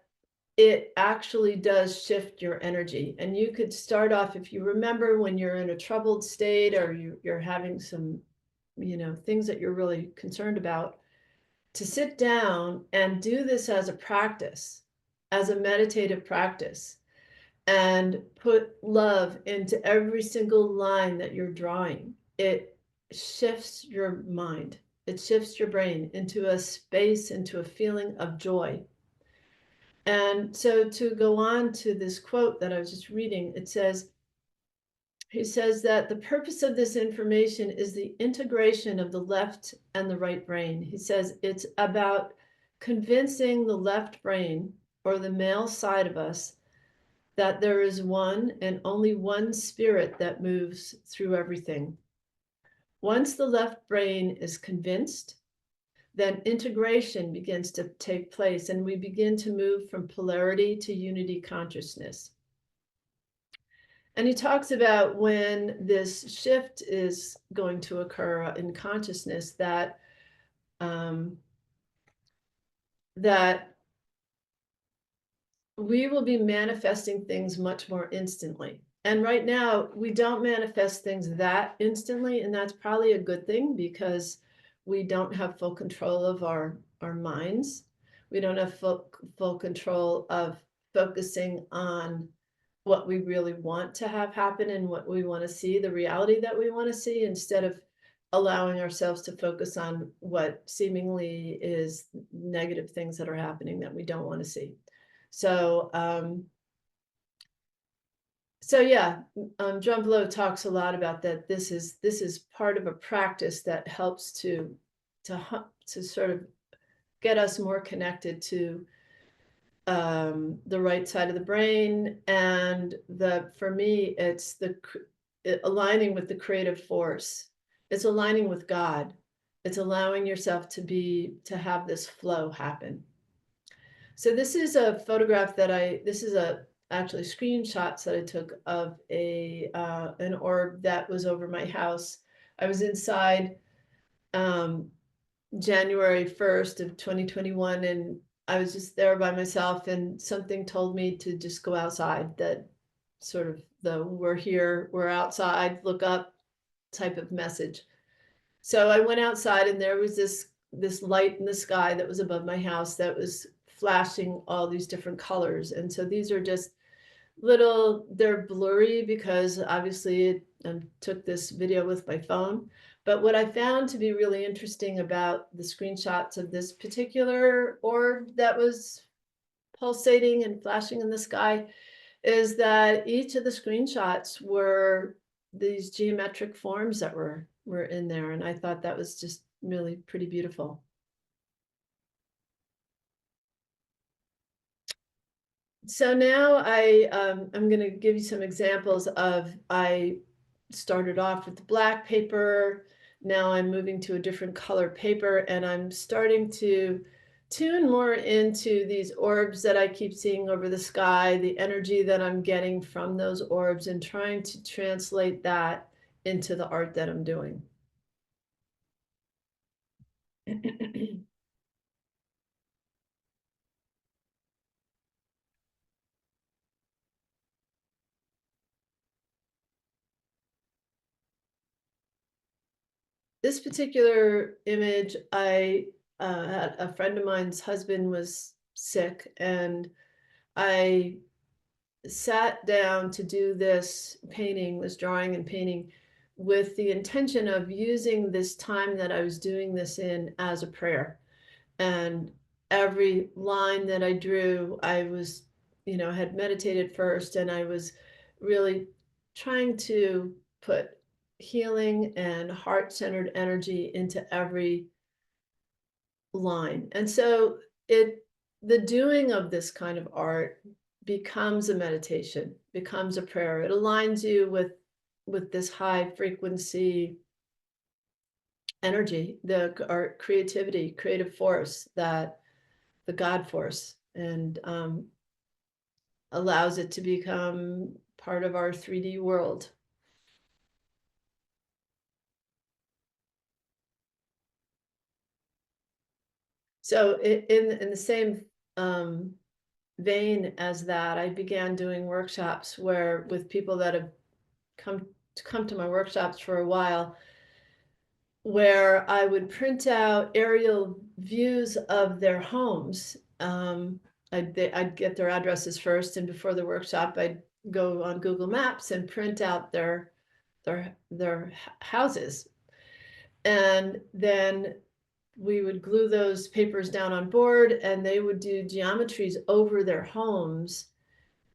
it actually does shift your energy. And you could start off, if you remember, when you're in a troubled state, or you're having some, things that you're really concerned about, to sit down and do this as a practice, as a meditative practice, and put love into every single line that you're drawing. It shifts your mind. It shifts your brain into a space, into a feeling of joy. And so to go on to this quote that I was just reading, he says that the purpose of this information is the integration of the left and the right brain. He says it's about convincing the left brain, or the male side of us, that there is one and only one spirit that moves through everything. Once the left brain is convinced, then integration begins to take place, and we begin to move from polarity to unity consciousness. And he talks about when this shift is going to occur in consciousness, that that we will be manifesting things much more instantly. And right now, we don't manifest things that instantly, and that's probably a good thing, because we don't have full control of our minds. We don't have full control of focusing on what we really want to have happen and what we want to see, the reality that we want to see, instead of allowing ourselves to focus on what seemingly is negative things that are happening that we don't want to see. So, yeah, Drunvalo talks a lot about that. This is part of a practice that helps to sort of get us more connected to the right side of the brain, and for me, it's aligning with the creative force. It's aligning with God. It's allowing yourself to have this flow happen. So this is a photograph that actually screenshots that I took of an orb that was over my house. I was inside January 1st of 2021, and I was just there by myself, and something told me to just go outside, that sort of we're here, we're outside, look up type of message. So I went outside, and there was this light in the sky that was above my house that was flashing all these different colors. And so these are just they're blurry because obviously I took this video with my phone. But what I found to be really interesting about the screenshots of this particular orb that was pulsating and flashing in the sky is that each of the screenshots were these geometric forms that were in there. And I thought that was just really pretty beautiful. So now I'm going to give you some examples of, I started off with the black paper. Now I'm moving to a different color paper, and I'm starting to tune more into these orbs that I keep seeing over the sky, the energy that I'm getting from those orbs, and trying to translate that into the art that I'm doing. This particular image, I had a friend of mine's husband was sick, and I sat down to do this painting, this drawing and painting, with the intention of using this time that I was doing this in as a prayer. And every line that I drew, I was, had meditated first, and I was really trying to put healing and heart-centered energy into every line. And so the doing of this kind of art becomes a meditation, becomes a prayer. It aligns you with this high frequency energy, the art, creativity, creative force, that the God force, and allows it to become part of our 3D world. So in the same vein as that, I began doing workshops where, with people that have come to my workshops for a while, where I would print out aerial views of their homes. I'd get their addresses first, and before the workshop, I'd go on Google Maps and print out their houses, and then we would glue those papers down on board, and they would do geometries over their homes,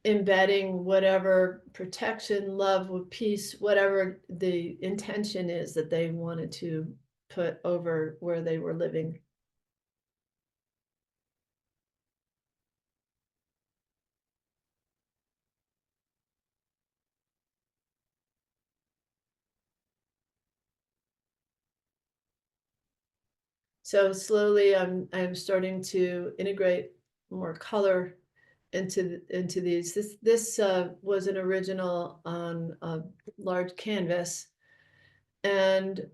embedding whatever protection, love, peace, whatever the intention is that they wanted to put over where they were living. So slowly I'm starting to integrate more color into these. This was an original on a large canvas, and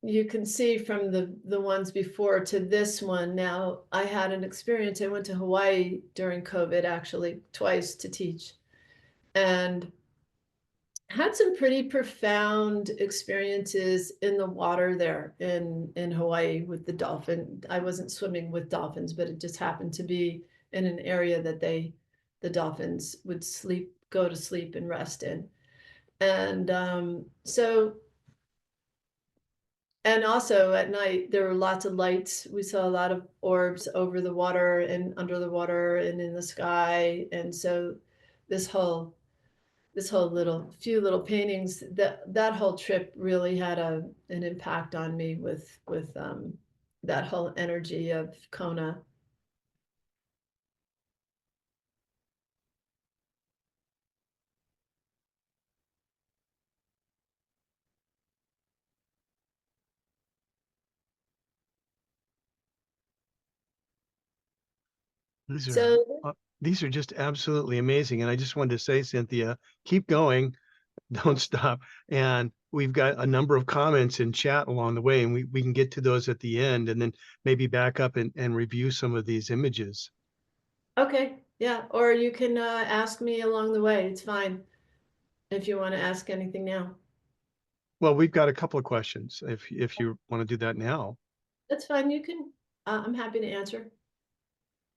you can see from the ones before to this one. Now, I had an experience. I went to Hawaii during COVID, actually twice, to teach, and had some pretty profound experiences in the water there in Hawaii with the dolphin. I wasn't swimming with dolphins, but it just happened to be in an area that the dolphins would go to sleep and rest in. And and also at night, there were lots of lights. We saw a lot of orbs over the water and under the water and in the sky. And so this whole little few little paintings, that whole trip really had an impact on me with that whole energy of Kona. These are So these are just absolutely amazing. And I just wanted to say, Cynthia, keep going, don't stop. And we've got a number of comments in chat along the way, and we can get to those at the end, and then maybe back up and review some of these images. okay, yeah, or you can ask me along the way. It's fine if you want to ask anything now. Well, we've got a couple of questions if you want to do that now. That's fine. You can. I'm happy to answer.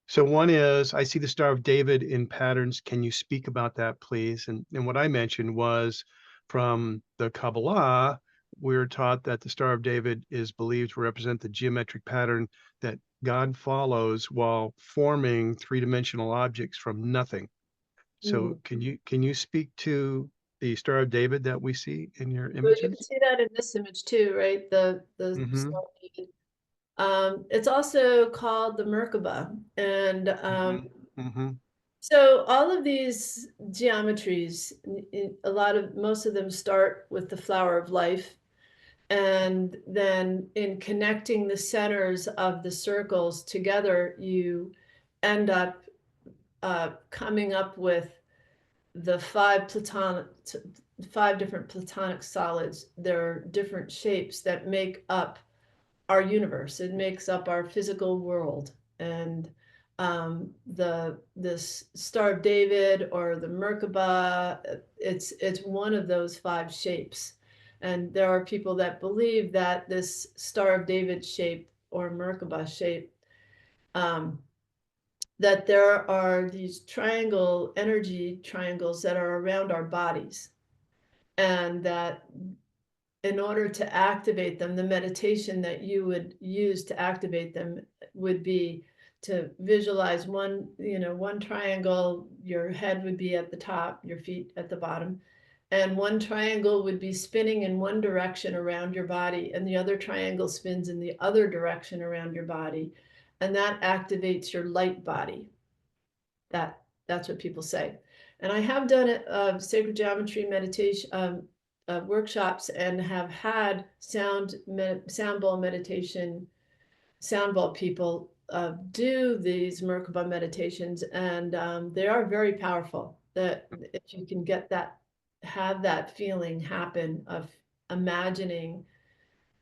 So one is, I see the Star of David in patterns. Can you speak about that, please? And what I mentioned was, from the Kabbalah, we're taught that the Star of David is believed to represent the geometric pattern that God follows while forming three-dimensional objects from nothing. So Mm. can you speak to the Star of David that we see in your Well, you can images? see that in this image too, right? The Mm-hmm. Star of David. It's also called the Merkaba, and Mm-hmm. Mm-hmm. So all of these geometries, most of them start with the flower of life. And then in connecting the centers of the circles together, you end up coming up with the five different platonic solids. They're different shapes that make up our universe. It makes up our physical world. And this Star of David or the Merkaba, it's one of those five shapes. And there are people that believe that this Star of David shape or Merkaba shape, that there are these energy triangles that are around our bodies, and that in order to activate them, the meditation that you would use to activate them would be to visualize one triangle. Your head would be at the top, your feet at the bottom, and one triangle would be spinning in one direction around your body, and the other triangle spins in the other direction around your body, and that activates your light body. That's what people say. And I have done it, sacred geometry meditation workshops, and have had sound ball meditation, sound ball people do these Merkaba meditations, and they are very powerful. That if you can have that feeling happen of imagining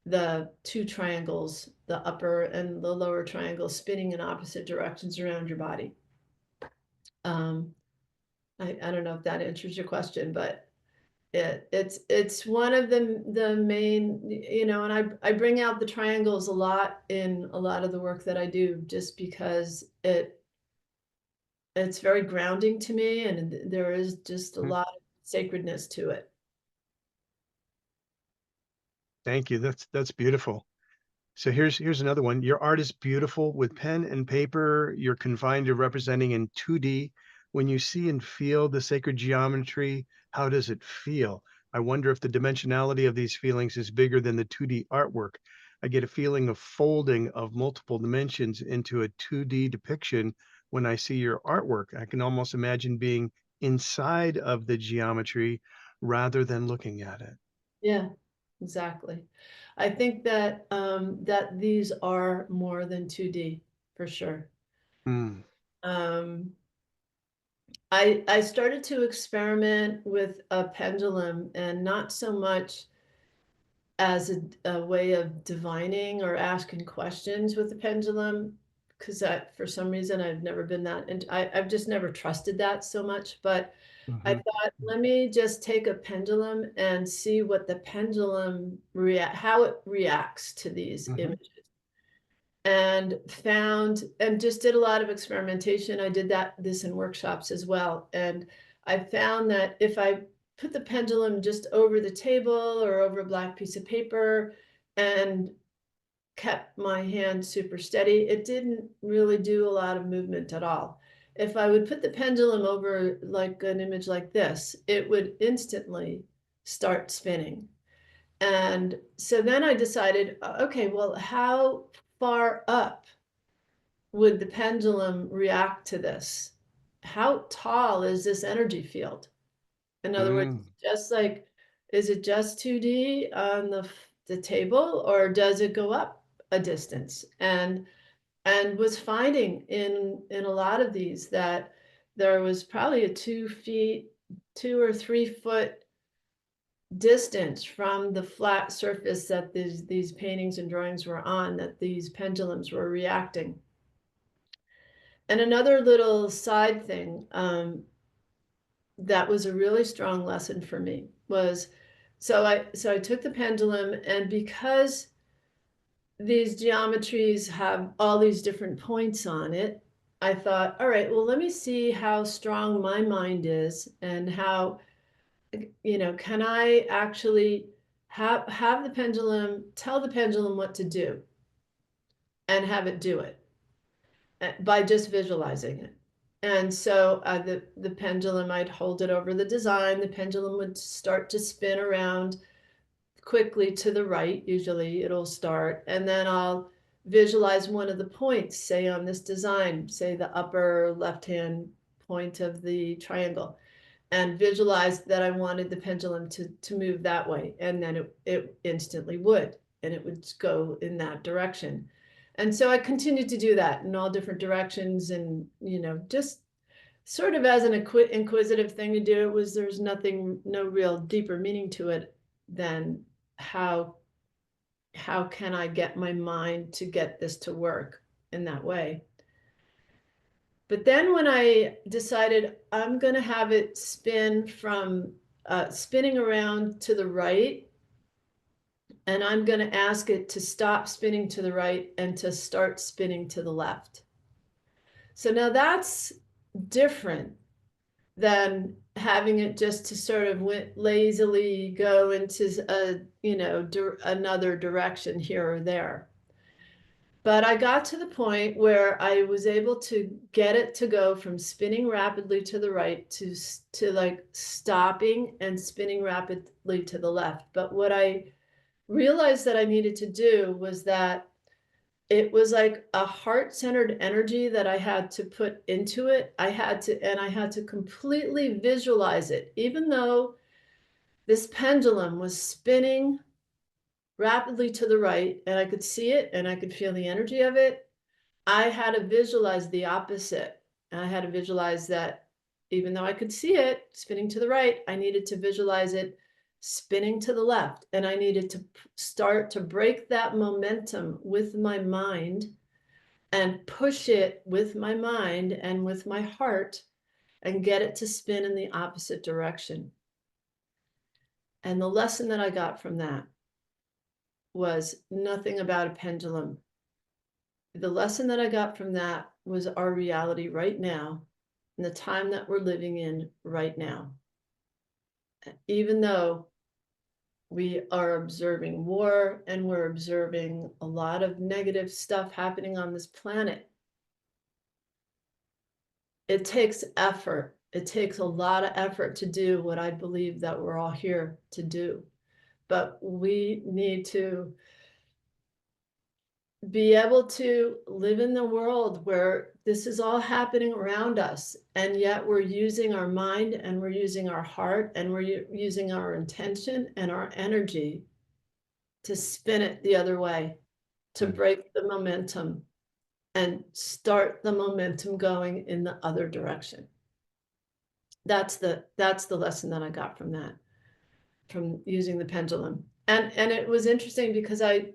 the two triangles, the upper and the lower triangle, spinning in opposite directions around your body. I don't know if that answers your question, but it's one of the main, and I bring out the triangles a lot in a lot of the work that I do, just because it's very grounding to me, and there is just a Mm, lot of sacredness to it. thank you. That's beautiful. So here's another one. Your art is beautiful with pen and paper. You're confined to representing in 2D. When you see and feel the sacred geometry, how does it feel? I wonder if the dimensionality of these feelings is bigger than the 2D artwork. I get a feeling of folding of multiple dimensions into a 2D depiction when I see your artwork. I can almost imagine being inside of the geometry rather than looking at it. Yeah, exactly. I think that that these are more than 2D for sure. Mm, Um, I started to experiment with a pendulum, and not so much as a way of divining or asking questions with the pendulum, because for some reason I've never been that, and I've just never trusted that so much. But I mhm, thought, let me just take a pendulum and see what the pendulum how it reacts to these mhm. images. And just did a lot of experimentation. I did this in workshops as well. And I found that if I put the pendulum just over the table or over a black piece of paper and kept my hand super steady, it didn't really do a lot of movement at all. If I would put the pendulum over like an image like this, it would instantly start spinning. And so then I decided, okay, well, how far up would the pendulum react to this? How tall is this energy field? In other words, Mm. just like, is it just 2D on the table, or does it go up a distance? And was finding in a lot of these that there was probably a 2 or 3 foot distance from the flat surface that these paintings and drawings were on, that these pendulums were reacting. And another little side thing that was a really strong lesson for me was, so I took the pendulum, and because these geometries have all these different points on it, I thought, all right, well, let me see how strong my mind is, and how, can I actually have the pendulum tell the pendulum what to do, and have it do it by just visualizing it. And so the pendulum, I'd hold it over the design. The pendulum would start to spin around quickly to the right. Usually it'll start, and then I'll visualize one of the points, say on this design, say the upper left hand point of the triangle, and visualized that I wanted the pendulum to move that way. And then it instantly would, and it would go in that direction. And so I continued to do that in all different directions, and, just sort of as an inquisitive thing to do. There's no real deeper meaning to it than how can I get my mind to get this to work in that way. But then when I decided I'm going to have it spin from spinning around to the right, and I'm going to ask it to stop spinning to the right and to start spinning to the left. So now that's different than having it just to sort of lazily go into another direction here or there. But I got to the point where I was able to get it to go from spinning rapidly to the right to like stopping and spinning rapidly to the left. But what I realized that I needed to do was that it was like a heart-centered energy that I had to put into it. I had to completely visualize it, even though this pendulum was spinning rapidly to the right, and I could see it and I could feel the energy of it. I had to visualize the opposite. And I had to visualize that even though I could see it spinning to the right, I needed to visualize it spinning to the left. And I needed to start to break that momentum with my mind and push it with my mind and with my heart and get it to spin in the opposite direction. And the lesson that I got from that was nothing about a pendulum. The lesson that I got from that was our reality right now, and the time that we're living in right now. Even though we are observing war and we're observing a lot of negative stuff happening on this planet, it takes effort. It takes a lot of effort to do what I believe that we're all here to do. But we need to be able to live in the world where this is all happening around us, and yet we're using our mind and we're using our heart and we're using our intention and our energy to spin it the other way, to break the momentum and start the momentum going in the other direction. That's the lesson that I got from that, from using the pendulum. And it was interesting because I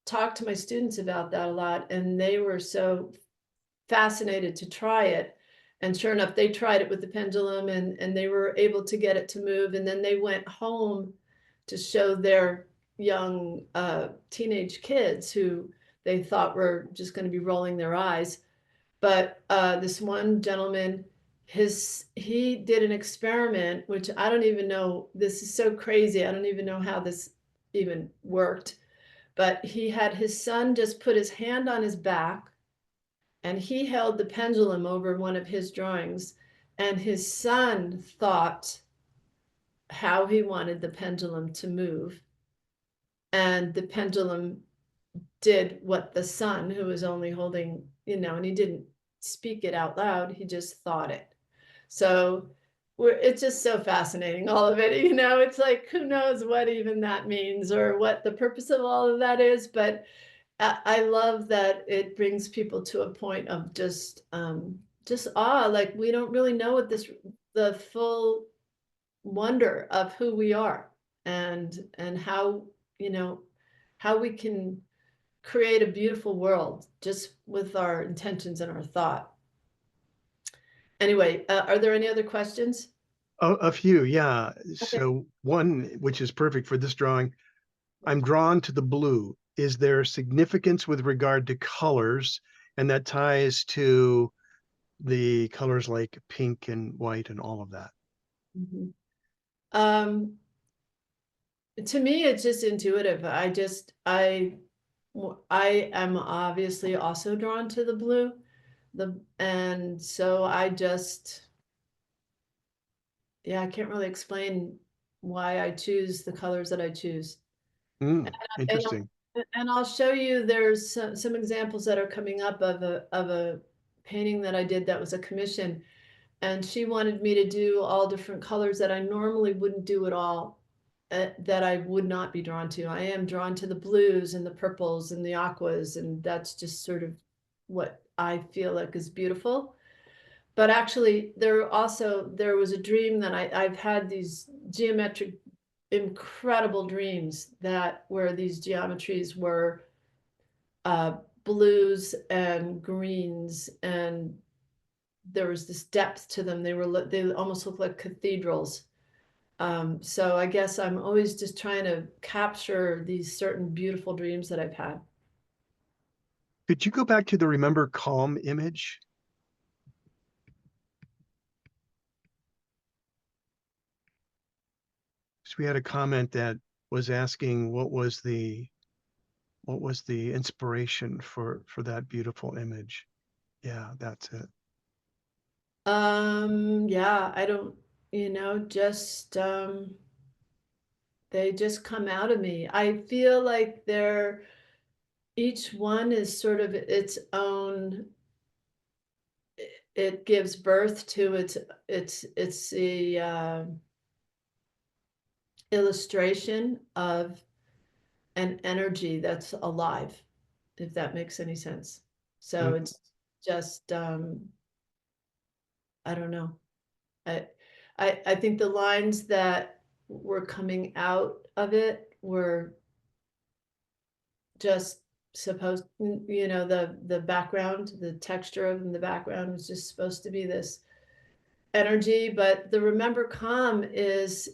talked to my students about that a lot, and they were so fascinated to try it. And sure enough, they tried it with the pendulum, and they were able to get it to move. And then they went home to show their young teenage kids who they thought were just going to be rolling their eyes. But this one gentleman, he did an experiment, which I don't even know. This is so crazy. I don't even know how this even worked. But he had his son just put his hand on his back, and he held the pendulum over one of his drawings, and his son thought how he wanted the pendulum to move. And the pendulum did what the son, who was only holding, and he didn't speak it out loud, he just thought it. So it's just so fascinating, all of it. It's like, who knows what even that means or what the purpose of all of that is. But I love that it brings people to a point of just awe. Like, we don't really know what the full wonder of who we are, and how, how we can create a beautiful world just with our intentions and our thought. Anyway, are there any other questions? A few, yeah. So one, which is perfect for this drawing, I'm drawn to the blue. Is there significance with regard to colors? And that ties to the colors like pink and white and all of that. Mm-hmm. To me, it's just intuitive. I am obviously also drawn to the blue. And so I can't really explain why I choose the colors that I choose. Interesting. And I'll show you, there's some examples that are coming up of a painting that I did that was a commission. And she wanted me to do all different colors that I normally wouldn't do at all, that I would not be drawn to. I am drawn to the blues and the purples and the aquas, and that's just sort of what I feel like is beautiful. But actually, there was a dream that I've had these geometric, incredible dreams that where these geometries were blues and greens, and there was this depth to them. They almost looked like cathedrals. So I guess I'm always just trying to capture these certain beautiful dreams that I've had. Could you go back to the remember calm image? So we had a comment that was asking what was the inspiration for that beautiful image. Yeah, that's it. Yeah, I don't, just they just come out of me. I feel like each one is sort of its own. It gives birth to it's the illustration of an energy that's alive, if that makes any sense. So it's just I don't know. I I think the lines that were coming out of it were just supposed, the background, the texture of the background was just supposed to be this energy. But the remember calm is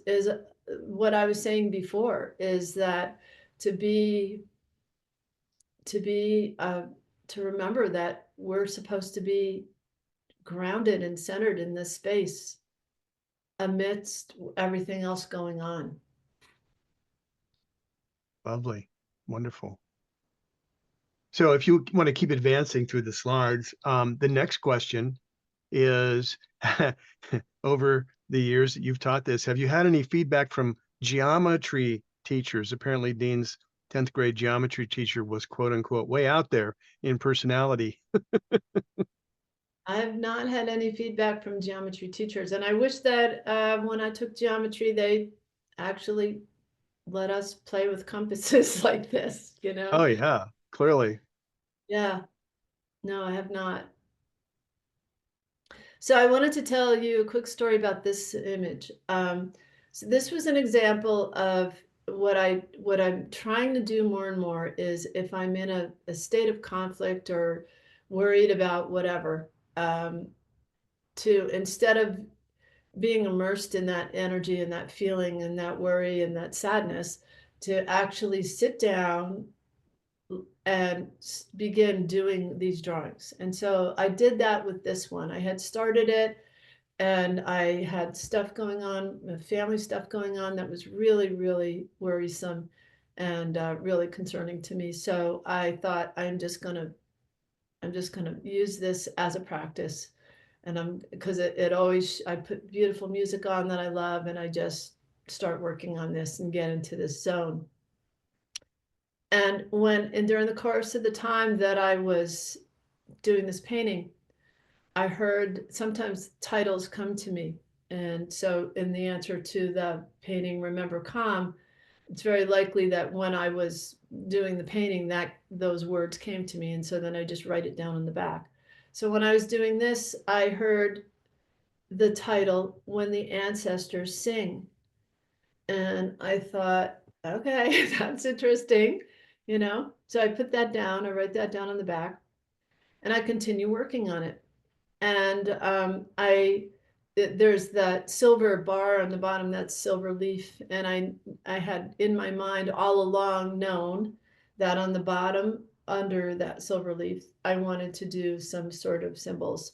what I was saying before, is that to be to be to remember that we're supposed to be grounded and centered in this space amidst everything else going on. Lovely. Wonderful. So if you want to keep advancing through the slides, the next question is, over the years that you've taught this, have you had any feedback from geometry teachers? Apparently Dean's 10th grade geometry teacher was quote unquote way out there in personality. I have not had any feedback from geometry teachers, and I wish that when I took geometry, they actually let us play with compasses like this, Oh yeah, clearly. Yeah, no, I have not. So I wanted to tell you a quick story about this image. So this was an example of what I'm trying to do more and more is, if I'm in a state of conflict or worried about whatever, to, instead of being immersed in that energy and that feeling and that worry and that sadness, to actually sit down and begin doing these drawings. And so I did that with this one. I had started it and I had stuff going on, family stuff going on that was really, really worrisome and really concerning to me. So I thought, I'm just gonna use this as a practice. And because it always, I put beautiful music on that I love, and I just start working on this and get into this zone. And during the course of the time that I was doing this painting, I heard sometimes titles come to me. And so in the answer to the painting, Remember Calm, it's very likely that when I was doing the painting, that those words came to me. And so then I just write it down in the back. So when I was doing this, I heard the title, When the Ancestors Sing. And I thought, okay, that's interesting, So I put that down, I write that down on the back, and I continue working on it. And there's that silver bar on the bottom, that's silver leaf. And I had in my mind all along known that on the bottom, under that silver leaf, I wanted to do some sort of symbols.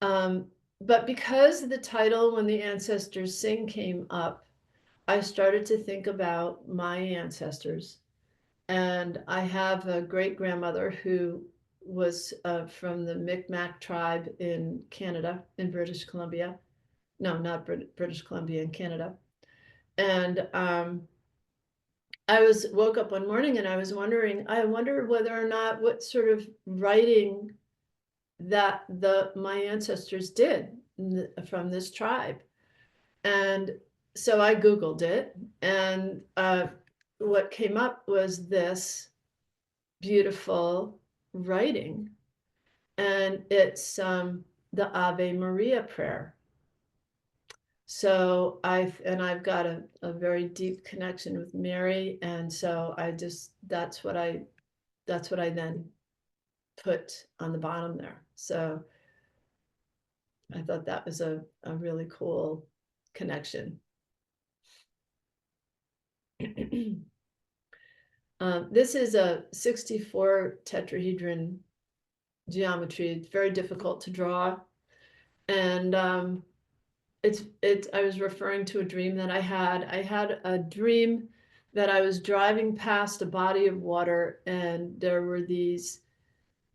But because the title, When the Ancestors Sing, came up, I started to think about my ancestors. And I have a great grandmother who was from the Micmac tribe in Canada, in British Columbia. No, not British Columbia, in Canada. And I woke up one morning and I was wondering, I wonder whether or not what sort of writing that my ancestors did from this tribe. And so I Googled it, and what came up was this beautiful writing, and it's the Ave Maria prayer. So I've got a very deep connection with Mary, and so that's what I then put on the bottom there. So I thought that was a really cool connection. This is a 64 tetrahedron geometry. It's very difficult to draw. And I was referring to a dream that I had. I had a dream that I was driving past a body of water, and there were these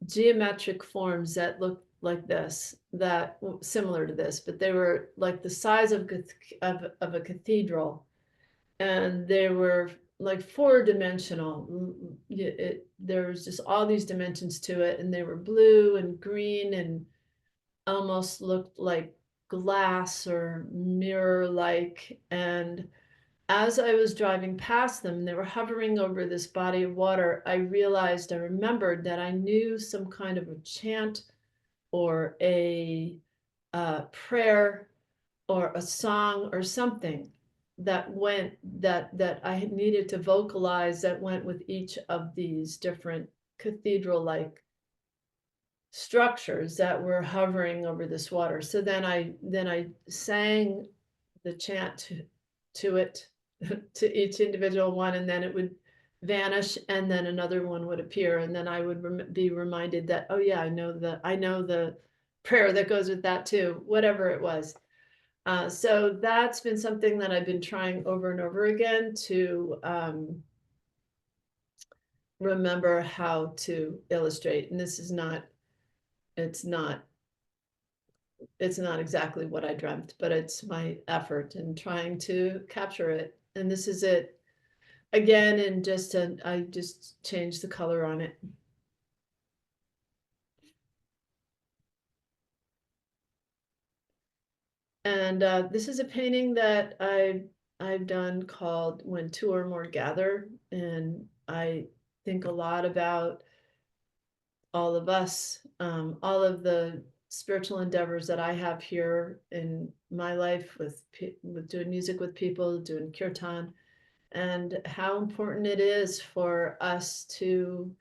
geometric forms that looked like this, that similar to this, but they were like the size of a cathedral, and they were like 4-dimensional. There was just all these dimensions to it, and they were blue and green and almost looked like glass or mirror like. And as I was driving past them, they were hovering over this body of water. I remembered that I knew some kind of a chant or a prayer or a song or something that I needed to vocalize, that went with each of these different cathedral-like structures that were hovering over this water. So then I sang the chant to it, to each individual one, and then it would vanish, and then another one would appear, and then I would be reminded that, oh yeah, I know the prayer that goes with that too, whatever it was. So that's been something that I've been trying over and over again to remember how to illustrate. And this is it's not exactly what I dreamt, but it's my effort in trying to capture it. And this is it again, and I just changed the color on it. And this is a painting that I've done called When Two or More Gather. And I think a lot about all of us, all of the spiritual endeavors that I have here in my life, with doing music with people, doing kirtan, and how important it is for us to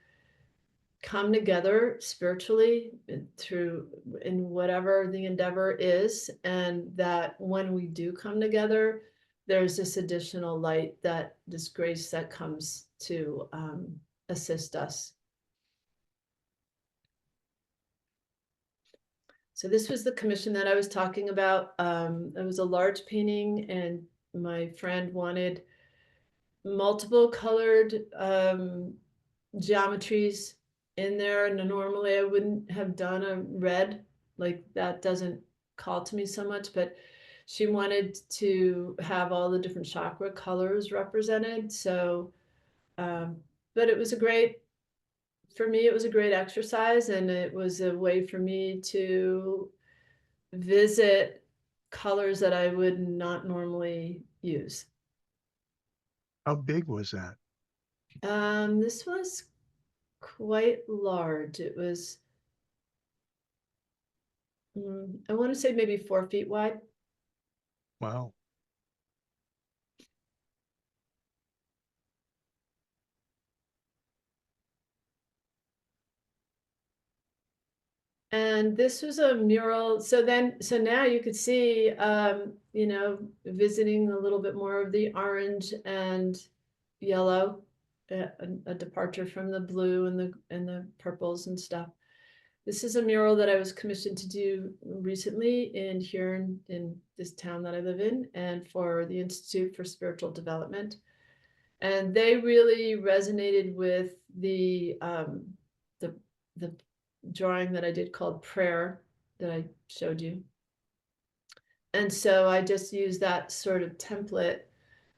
come together spiritually in whatever the endeavor is, and that when we do come together, there's this additional light, this grace that comes to assist us. So this was the commission that I was talking about. It was a large painting, and my friend wanted multiple colored geometries in there. And normally I wouldn't have done a red, like that doesn't call to me so much, but she wanted to have all the different chakra colors represented. So, but it was for me, it was a great exercise, and it was a way for me to visit colors that I would not normally use. How big was that? This was quite large. It was, I want to say maybe 4 feet wide. Wow. And this was a mural. So now you could see, visiting a little bit more of the orange and yellow, a departure from the blue and the purples and stuff. This is a mural that I was commissioned to do recently here in this town that I live in, and for the Institute for Spiritual Development. And they really resonated with the drawing that I did called Prayer that I showed you. And so I just used that sort of template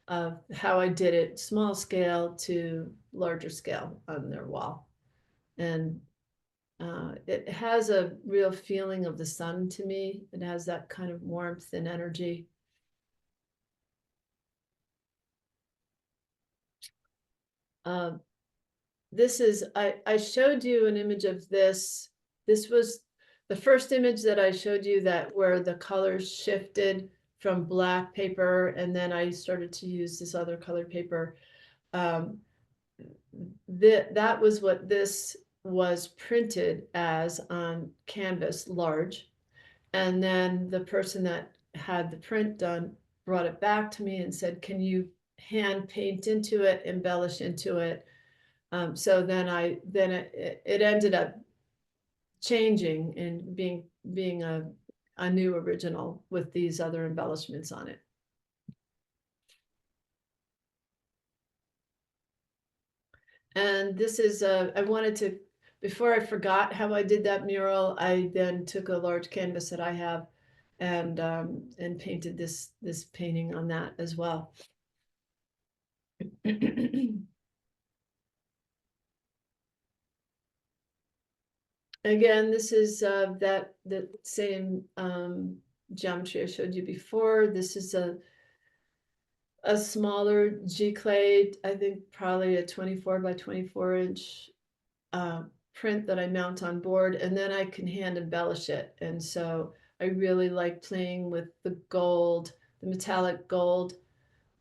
of how I did it, small scale to larger scale, on their wall. And It has a real feeling of the sun to me. It has that kind of warmth and energy. This is, I showed you an image of this. This was the first image that I showed you, that where the colors shifted from black paper, and then I started to use this other colored paper. That was what this was printed as on canvas, large. And then the person that had the print done brought it back to me and said, can you hand paint into it, embellish into it? So then it ended up changing and being a new original with these other embellishments on it. And this is I wanted to, before I forgot how I did that mural, I then took a large canvas that I have and painted this painting on that as well. Again, this is the same geometry I showed you before. This is a smaller G-clay, I think probably a 24 by 24 inch print that I mount on board, and then I can hand embellish it. And so I really like playing with the gold, the metallic gold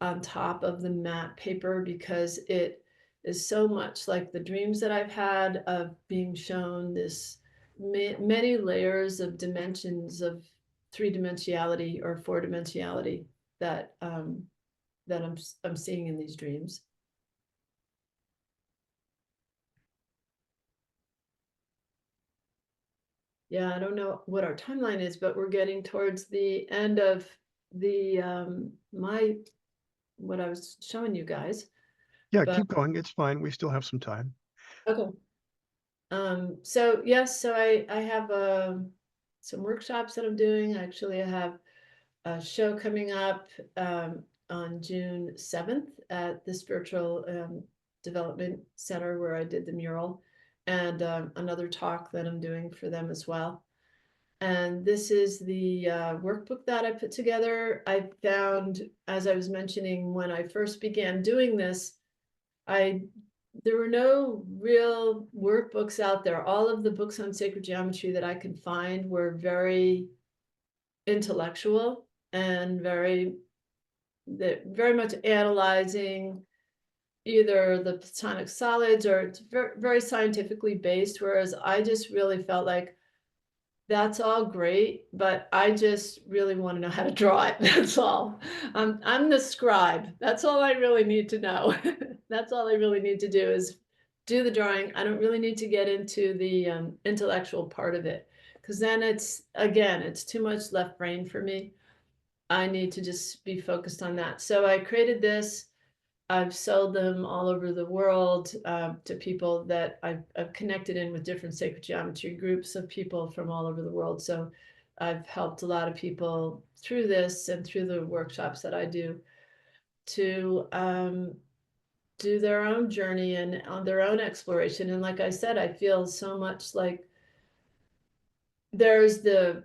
on top of the matte paper, because it is so much like the dreams that I've had of being shown this many layers of dimensions of three-dimensionality or four-dimensionality that that I'm seeing in these dreams. Yeah, I don't know what our timeline is, but we're getting towards the end of the what I was showing you guys. Yeah, But keep going. It's fine. We still have some time. okay. So yes, so I have some workshops that I'm doing. Actually, I have a show coming up on June 7th at the Spiritual Development Center where I did the mural, and another talk that I'm doing for them as well. And this is the workbook that I put together. I found, as I was mentioning, when I first began doing this, there were no real workbooks out there. All of the books on sacred geometry that I could find were very intellectual and very much analyzing either the platonic solids, or it's very, very scientifically based, whereas I just really felt like that's all great, but I just really want to know how to draw it. That's all. I'm the scribe. That's all I really need to know. That's all I really need to do is do the drawing. I don't really need to get into the intellectual part of it, because then it's too much left brain for me. I need to just be focused on that. So I created this. I've sold them all over the world to people that I've connected in with different sacred geometry groups of people from all over the world. So I've helped a lot of people through this and through the workshops that I do to do their own journey and on their own exploration. And like I said, I feel so much like there's the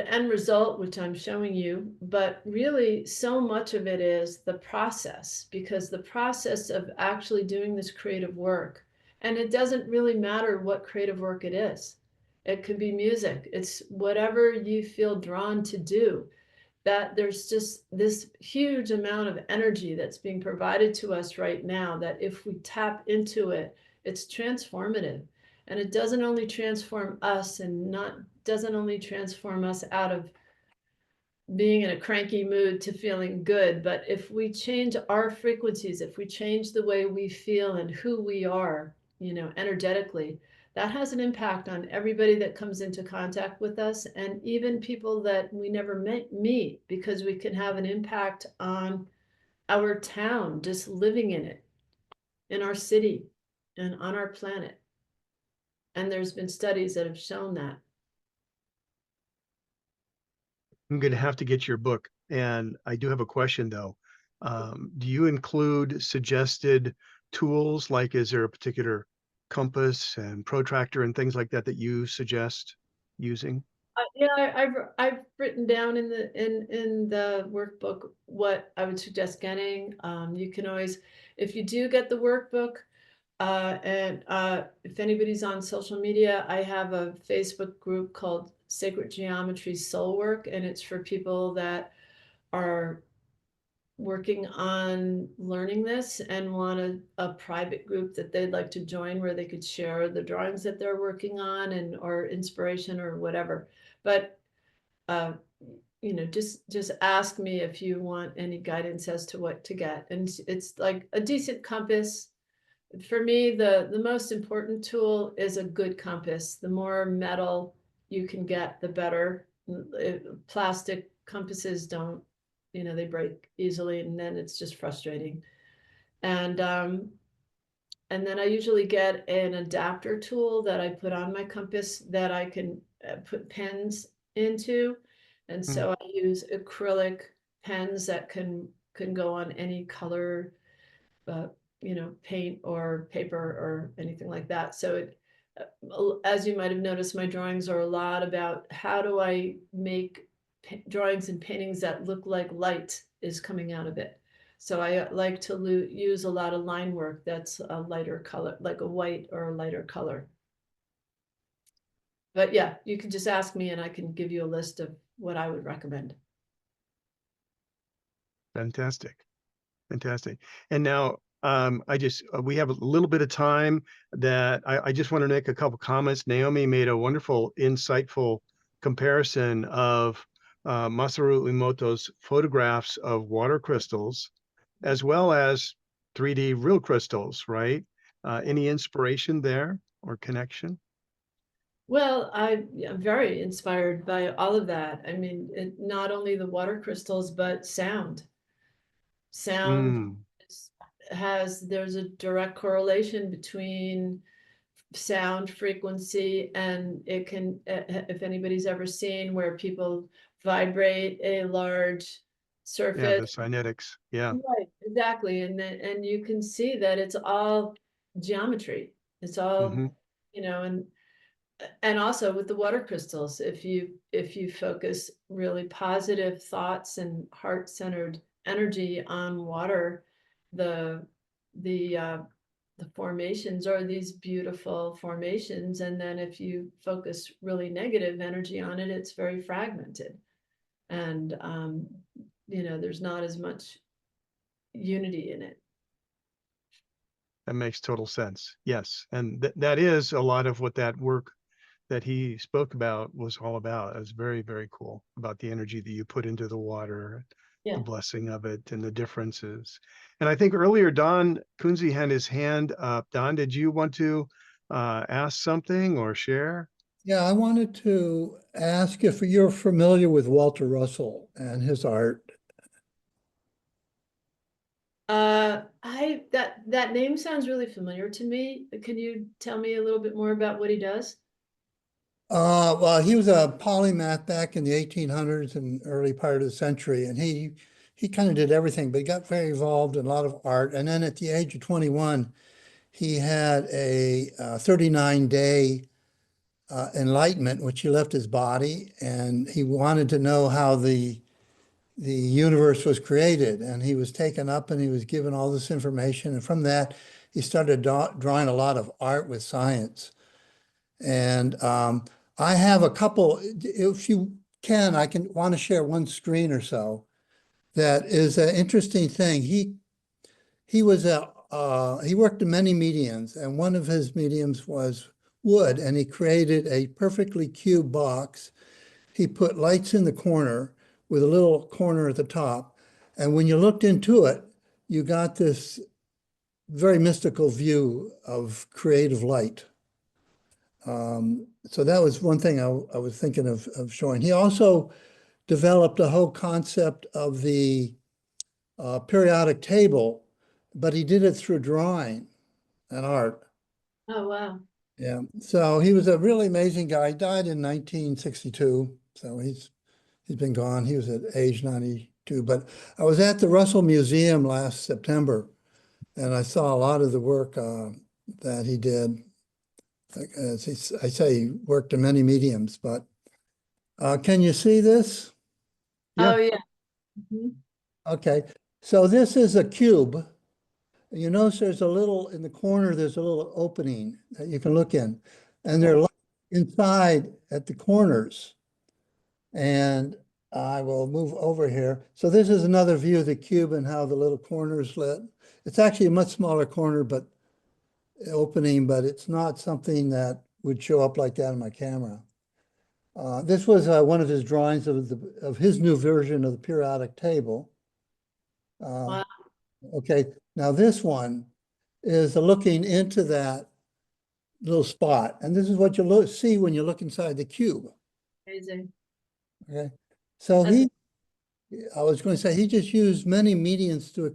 end result, which I'm showing you, but really so much of it is the process, because the process of actually doing this creative work, and it doesn't really matter what creative work it is. It could be music. It's whatever you feel drawn to do. That there's just this huge amount of energy that's being provided to us right now, that if we tap into it, it's transformative. And it doesn't only transform us doesn't only transform us out of being in a cranky mood to feeling good, but if we change our frequencies, if we change the way we feel and who we are, energetically, that has an impact on everybody that comes into contact with us, and even people that we never meet, because we can have an impact on our town, just living in it, in our city, and on our planet. And there's been studies that have shown that. I'm going to have to get your book. And I do have a question, though. Do you include suggested tools? Like, is there a particular compass and protractor and things like that that you suggest using? Yeah, I've written down in the workbook what I would suggest getting. You can always, if you do get the workbook, and if anybody's on social media, I have a Facebook group called Sacred Geometry Soul Work, and it's for people that are working on learning this and want a private group that they'd like to join where they could share the drawings that they're working on and or inspiration or whatever. But uh, you know, just ask me if you want any guidance as to what to get. And it's like a decent compass. For me, the most important tool is a good compass. The more metal you can get, the better. Plastic compasses don't, you know, they break easily, and then it's just frustrating. And then I usually get an adapter tool that I put on my compass that I can put pens into. And Mm. so I use acrylic pens that can go on any color, uh, you know, paint or paper or anything like that. So it, as you might have noticed, my drawings are a lot about how do I make drawings and paintings that look like light is coming out of it. So I like to use a lot of line work that's a lighter color, like a white or a lighter color. But yeah, you can just ask me and I can give you a list of what I would recommend. Fantastic. Fantastic. And now we have a little bit of time that I just want to make a couple comments. Naomi made a wonderful, insightful comparison of Masaru Emoto's photographs of water crystals as well as 3D real crystals, right? Any inspiration there or connection? Well, I'm very inspired by all of that. I mean, not only the water crystals, but sound. Sound Mm, there's a direct correlation between sound frequency and it can, if anybody's ever seen where people vibrate a large yeah, the surface. cynetics. Yeah. Right, exactly. And you can see that it's all geometry. It's all, Hmm. you know, and also with the water crystals, if you focus really positive thoughts and heart-centered energy on water, the the uh, the formations are these beautiful formations, and then if you focus really negative energy on it, it's very fragmented, and you know, there's not as much unity in it. That makes total sense. Yes. And that is a lot of what that work that he spoke about was all about. It was very, very cool about the energy that you put into the water, the Yeah. blessing of it, and the differences. And I think earlier Don Kunze had his hand up. Don, did you want to ask something or share? Yeah, I wanted to ask if you're familiar with Walter Russell and his art. I that name sounds really familiar to me. Can you tell me a little bit more about what he does? Well, he was a polymath back in the 1800s and early part of the century, and he kind of did everything, but he got very involved in a lot of art. And then at the age of 21, he had a 39-day enlightenment, which he left his body, and he wanted to know how the universe was created, and he was taken up and he was given all this information. And from that, he started drawing a lot of art with science. And I have a couple, if you can, I can want to share one screen or so. That is an interesting thing. He was he worked in many mediums, and one of his mediums was wood, and he created a perfectly cube box. He put lights in the corner with a little corner at the top. And when you looked into it, you got this very mystical view of creative light. So that was one thing I was thinking of showing. He also developed a whole concept of the periodic table, but he did it through drawing and art. Oh, wow. Yeah. So he was a really amazing guy. He died in 1962. So he's been gone. He was at age 92. But I was at the Russell Museum last September, and I saw a lot of the work that he did. As I say, he worked in many mediums, but can you see this? Yeah. Oh, yeah. Mhm. Okay, so this is a cube. You notice there's a little, in the corner, there's a little opening that you can look in. And they're inside at the corners. And I will move over here. So this is another view of the cube and how the little corner is lit. It's actually a much smaller corner, but opening, but it's not something that would show up like that on my camera. This was one of his drawings of his new version of the periodic table. Wow. Okay, now this one is looking into that little spot. And this is what you see when you look inside the cube. Amazing. Okay, so That's- I was going to say, he just used many mediums to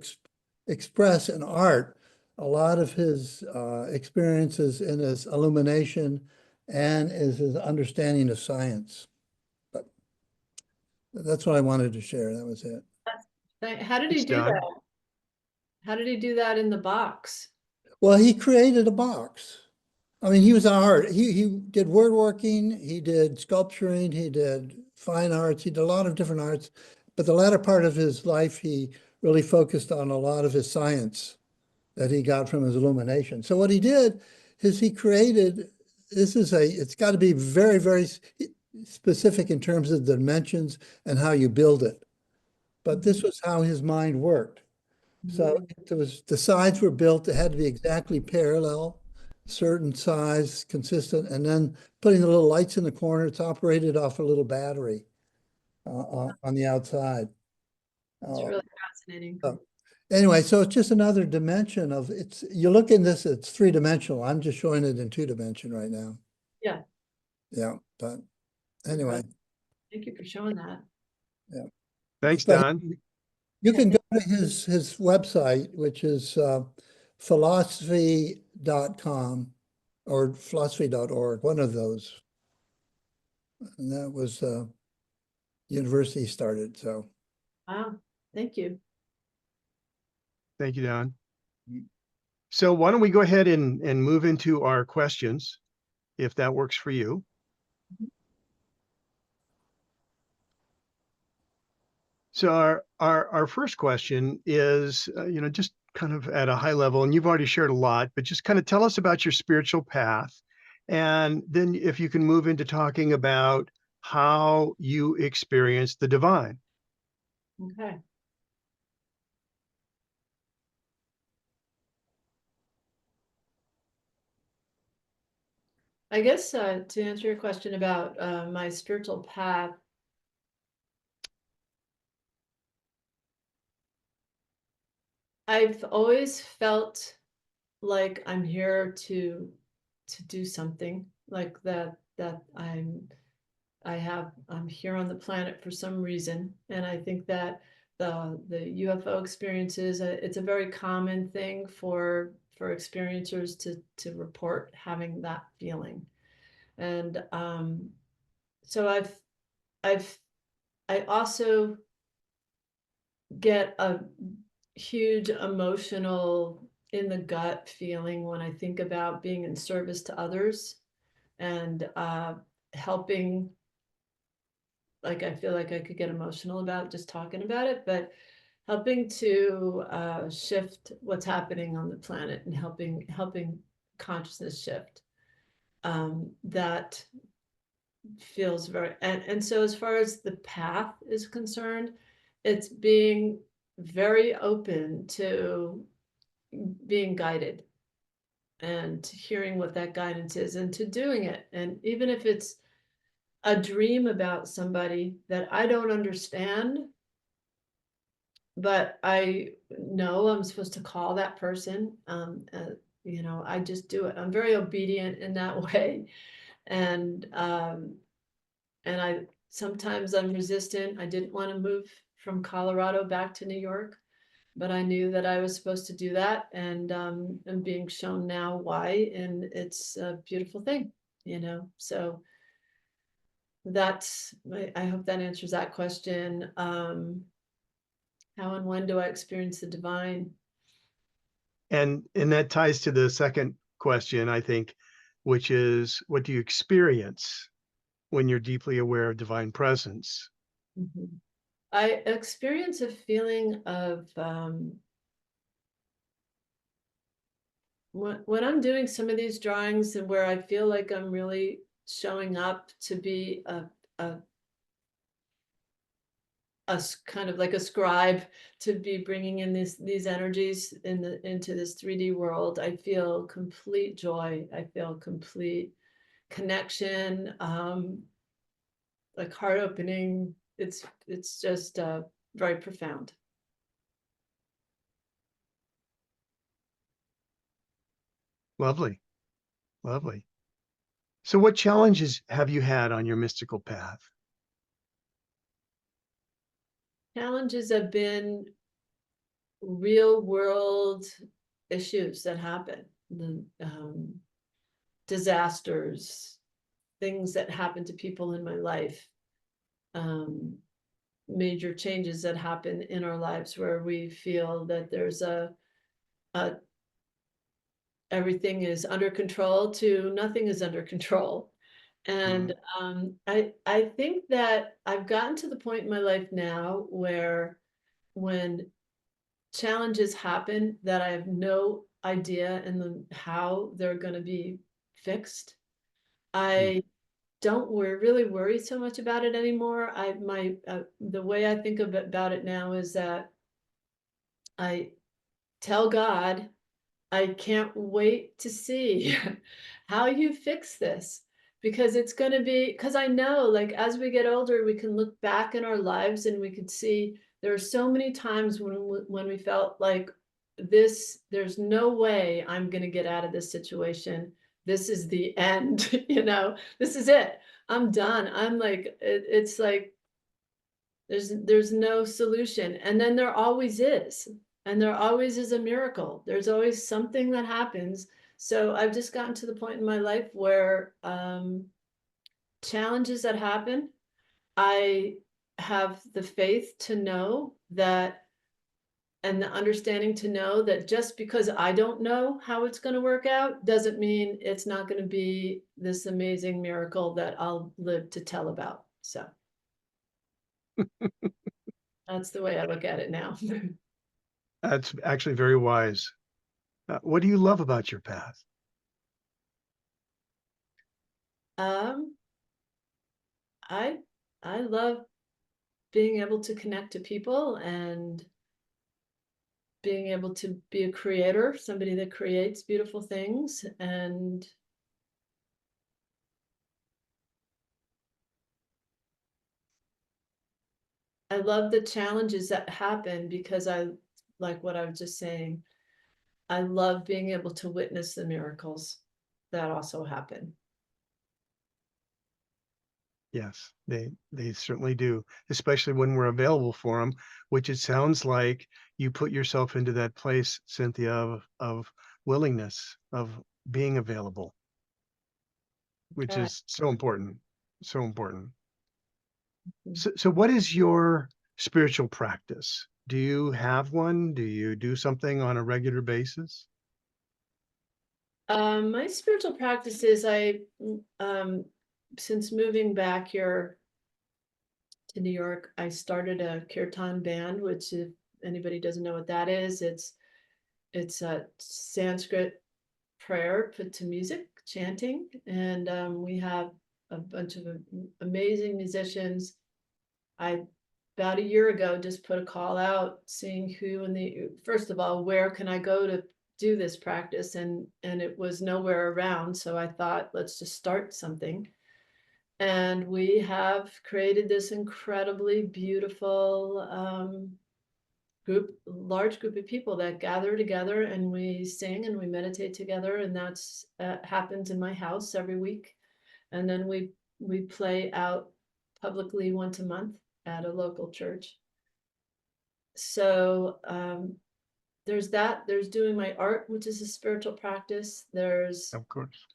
express in art a lot of his experiences in his illumination and his understanding of science. But that's what I wanted to share. That was it. How did he Thanks, do Don. that? How did he do that in the box? Well, he created a box. I mean, he was an art. He did woodworking, he did sculpturing, he did fine arts, he did a lot of different arts. But the latter part of his life, he really focused on a lot of his science that he got from his illumination. So what he did is he created, it's got to be very, very specific in terms of the dimensions and how you build it. But this was how his mind worked. So it was, the sides were built, it had to be exactly parallel, certain size, consistent, and then putting the little lights in the corner, it's operated off a little battery on the outside. It's really fascinating. Anyway, so it's just another dimension of you look in this, it's three-dimensional. I'm just showing it in two-dimension right now. Yeah. Yeah, but anyway, Thank you for showing that. yeah. Thanks, But Don. you can go to his website, which is philosophy.com or philosophy.org, one of those. And that was university started, so. Wow. Thank you. Thank you, Don. So why don't we go ahead and move into our questions, if that works for you. So our first question is, just kind of at a high level, and you've already shared a lot, but just kind of tell us about your spiritual path. And then if you can move into talking about how you experience the divine. Okay. I guess to answer your question about my spiritual path, I've always felt like I'm here to do something, like that I'm here on the planet for some reason. And I think that the UFO experiences, it's a very common thing for experiencers to report having that feeling. And so I also get a huge emotional in the gut feeling when I think about being in service to others and helping. Like, I feel like I could get emotional about just talking about it, but helping to shift what's happening on the planet and helping consciousness shift. That feels very, and so as far as the path is concerned, it's being very open to being guided and hearing what that guidance is and to doing it. And even if it's a dream about somebody that I don't understand, but I know I'm supposed to call that person, I just do it. I'm very obedient in that way. And I sometimes I'm resistant. I didn't want to move from Colorado back to New York, but I knew that I was supposed to do that, and I'm being shown now why, and it's a beautiful thing, So that's, I hope that answers that question. How and when do I experience the divine? And that ties to the second question, I think. which is what do you experience when you're deeply aware of divine presence? Mhm. I experience a feeling of when I'm doing some of these drawings and where I feel like I'm really showing up to be a kind of like a scribe, to be bringing in these energies into this 3D world. I feel complete joy. I feel complete connection, like heart opening. It's just very profound. Lovely, lovely. So what challenges have you had on your mystical path? Challenges have been real world issues that happen, the disasters, things that happen to people in my life, um, major changes that happen in our lives where we feel that there's a everything is under control to nothing is under control. And I think that I've gotten to the point in my life now where when challenges happen that I have no idea and how they're going to be fixed, Mm. I don't really worry so much about it anymore. The way I think about it now is that I tell God, I can't wait to see how you fix this, because it's going to be, because I know, like, as we get older, we can look back in our lives and we could see there are so many times when we felt like there's no way I'm going to get out of this situation. This is the end, this is it. I'm done. I'm like, it's like, there's no solution. And then there always is. And there always is a miracle. There's always something that happens. So I've just gotten to the point in my life where challenges that happen, I have the faith to know that, and the understanding to know that just because I don't know how it's going to work out doesn't mean it's not going to be this amazing miracle that I'll live to tell about. So that's the way I look at it now. That's actually very wise. What do you love about your path? Um, I I love being able to connect to people and being able to be a creator, somebody that creates beautiful things. And I love the challenges that happen because like what I was just saying, I love being able to witness the miracles that also happen. Yes, they certainly do, especially when we're available for them, which it sounds like you put yourself into that place, Cynthia, of willingness, of being available, which Uh, is so important, so important. So what is your spiritual practice? Do you have one? Do you do something on a regular basis? my spiritual practices, um, since moving back here to New York, I started a kirtan band, which, if anybody doesn't know what that is, it's a Sanskrit prayer put to music, chanting, and we have a bunch of amazing musicians. I about a year ago just put a call out, seeing who in the first of all, where can I go to do this practice, and it was nowhere around. So I thought, let's just start something. And we have created this incredibly beautiful large group of people that gather together, and we sing and we meditate together, and that's happens in my house every week. And then we play out publicly once a month at a local church. So there's that. There's doing my art, which is a spiritual practice. There's Of course.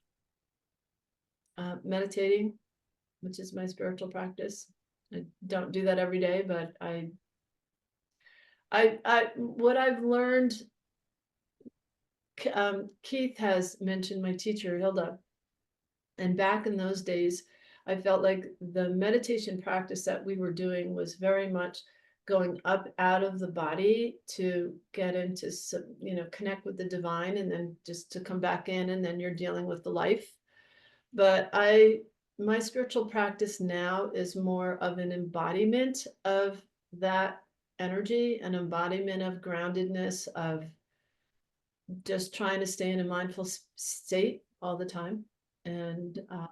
meditating, which is my spiritual practice. I don't do that every day, but what I've learned, Keith has mentioned, my teacher, Hilda, And back in those days, I felt like the meditation practice that we were doing was very much going up out of the body to get into some, connect with the divine, and then just to come back in, and then you're dealing with the life. But my spiritual practice now is more of an embodiment of that energy, an embodiment of groundedness, of just trying to stay in a mindful state all the time. And I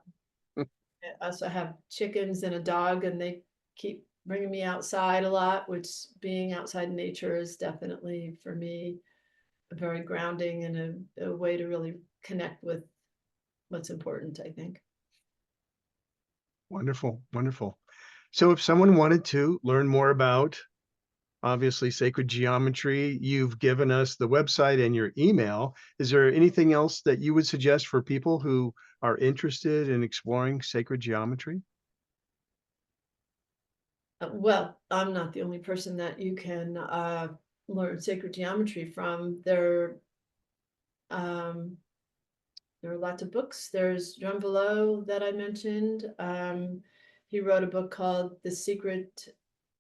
also have chickens and a dog, and they keep bringing me outside a lot, which being outside in nature is definitely for me very grounding and a way to really connect with what's important, I think. Wonderful, wonderful. So if someone wanted to learn more about, obviously, sacred geometry, you've given us the website and your email. Is there anything else that you would suggest for people who are interested in exploring sacred geometry? Well, I'm not the only person that you can learn sacred geometry from. There are lots of books. There's Drumbelow that I mentioned. He wrote a book called The Secret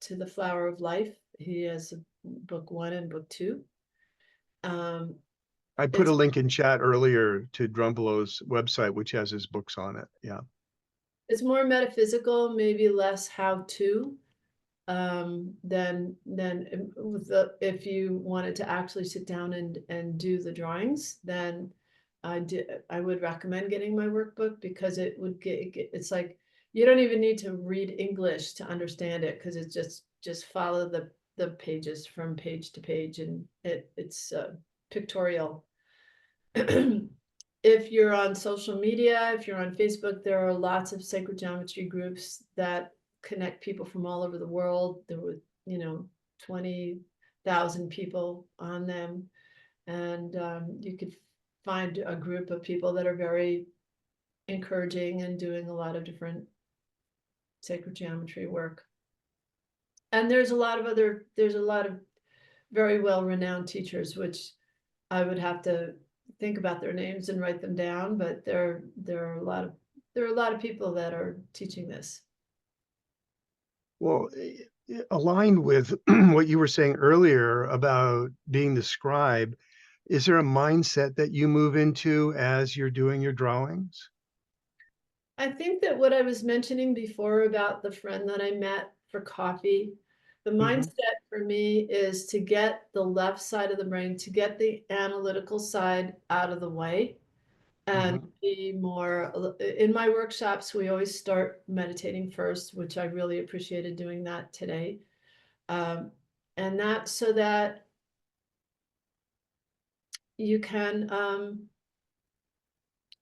to the Flower of Life. He has book 1 and book 2. I put a link in chat earlier to Drumbelow's website, which has his books on it. Yeah. It's more metaphysical, maybe less how-to than with if you wanted to actually sit down and do the drawings, then I would recommend getting my workbook, because it would it's like you don't even need to read English to understand it, because it just follow the pages from page to page, and it's pictorial. If you're on social media, if you're on Facebook, there are lots of sacred geometry groups that connect people from all over the world. There were 20,000 people on them, and you could find a group of people that are very encouraging and doing a lot of different sacred geometry work. And there's a lot of very well-renowned teachers, which I would have to think about their names and write them down, but there are a lot of people that are teaching this. Well, aligned with what you were saying earlier about being the scribe, is there a mindset that you move into as you're doing your drawings? I think that what I was mentioning before about the friend that I met for coffee, the mindset for me is to get the left side of the brain, to get the analytical side out of the way, and be more, in my workshops, we always start meditating first, which I really appreciated doing that today. And that so that you can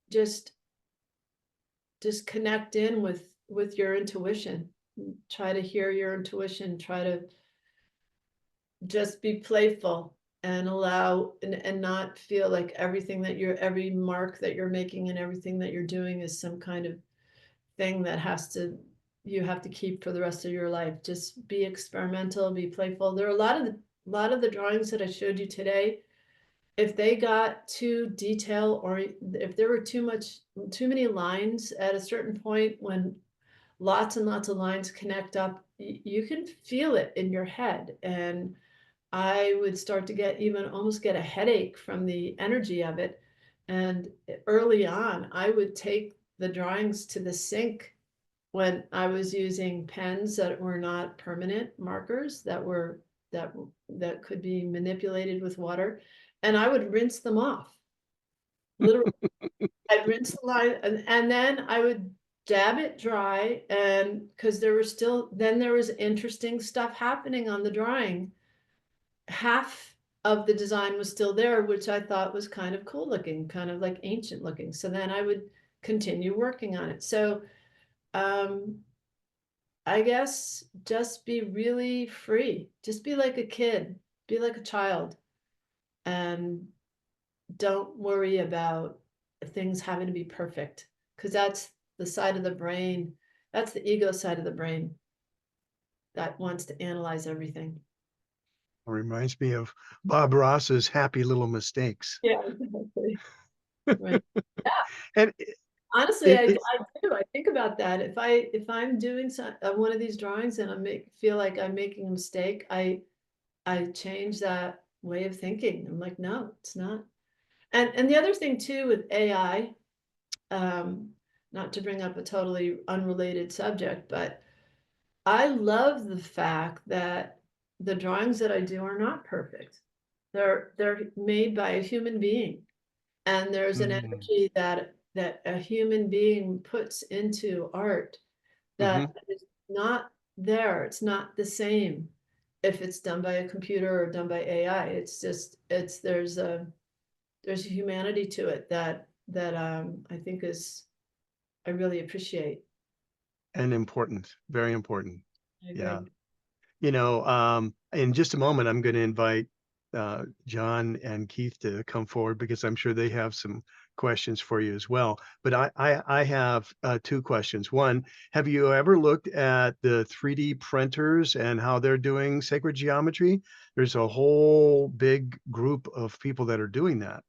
just connect in with your intuition. Try to hear your intuition, try to just be playful and allow and not feel like everything that every mark that you're making and everything that you're doing is some kind of thing that you have to keep for the rest of your life. Just be experimental, be playful. There are a lot of the drawings that I showed you today, if they got too detail, or if there were too many lines at a certain point, when lots and lots of lines connect up, you can feel it in your head. And I would start to almost get a headache from the energy of it. And early on, I would take the drawings to the sink when I was using pens that were not permanent markers, that could be manipulated with water, and I would rinse them off. Literally, I'd rinse the line, and then I would dab it dry, and because there was interesting stuff happening on the drawing. Half of the design was still there, which I thought was kind of cool looking, kind of like ancient looking. So then I would continue working on it. So I guess just be really free. Just be like a kid, be like a child, and don't worry about things having to be perfect, because that's the side of the brain, that's the ego side of the brain that wants to analyze everything. It reminds me of Bob Ross's Happy Little Mistakes. Yeah, exactly. Right. And Honestly, I do. I think about that. If I'm doing one of these drawings and feel like I'm making a mistake, I change that way of thinking. I'm like, no, it's not. And the other thing too with AI, not to bring up a totally unrelated subject, but I love the fact that the drawings that I do are not perfect. They're made by a human being, and there's an Mm, energy that a human being puts into art mhm. that is not there. It's not the same if it's done by a computer or done by AI. It's just there's a humanity to it that I think is I really appreciate. And important, very important. I Yeah. agree. In just a moment, I'm going to invite John and Keith to come forward because I'm sure they have some questions for you as well. But I have two questions. One, have you ever looked at the 3D printers and how they're doing sacred geometry? There's a whole big group of people that are doing that.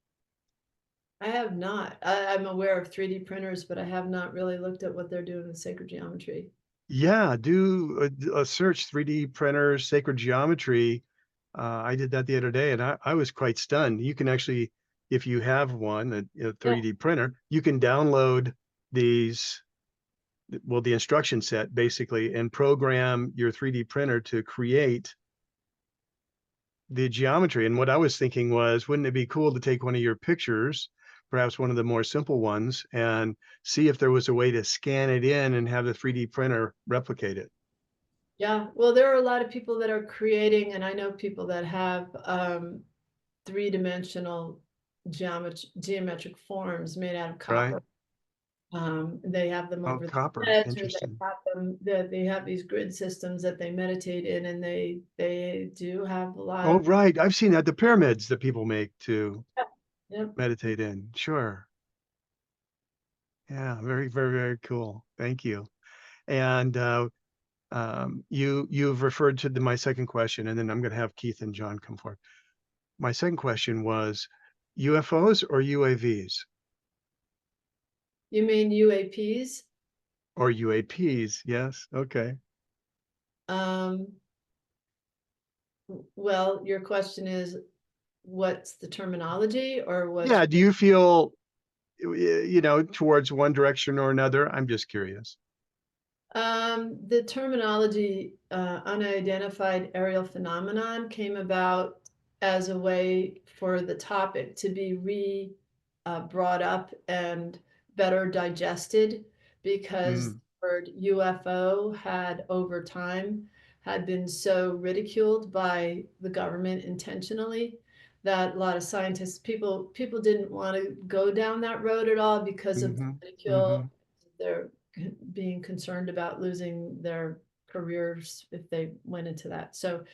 I have not. I'm aware of 3D printers, but I have not really looked at what they're doing with sacred geometry. Yeah, do a search 3D printers, sacred geometry. I did that the other day and I was quite stunned. You can actually, if you have one, a Yeah. 3D printer, you can download these, well, the instruction set basically, and program your 3D printer to create the geometry. And what I was thinking was, wouldn't it be cool to take one of your pictures, perhaps one of the more simple ones, and see if there was a way to scan it in and have the 3D printer replicate it? Yeah. Well, there are a lot of people that are creating, and I know people that have three-dimensional geometric forms made out of Right? copper. They have them Oh, over the copper. net, or Interesting. they have these grid systems that they meditate in, and they do have a lot Oh, of. right. I've seen that. The pyramids that people make to Yeah. meditate in. Sure. Yeah, very, very, very cool. Thank you. And you've referred to my second question, and then I'm going to have Keith and John come forward. My second question was UFOs or UAVs You mean UAPs? or UAPs? Yes. Okay. Um, well, your question is, what's the terminology, or what's Yeah. Do you feel, towards one direction or another? I'm just curious. The terminology unidentified aerial phenomenon came about as a way for the topic to be brought up and better digested, because Mm, the word UFO had over time had been so ridiculed by the government intentionally that a lot of scientists, people didn't want to go down that road at all because of the mm-hmm, mm-hmm. ridicule. They're being concerned about losing their careers if they went into that. So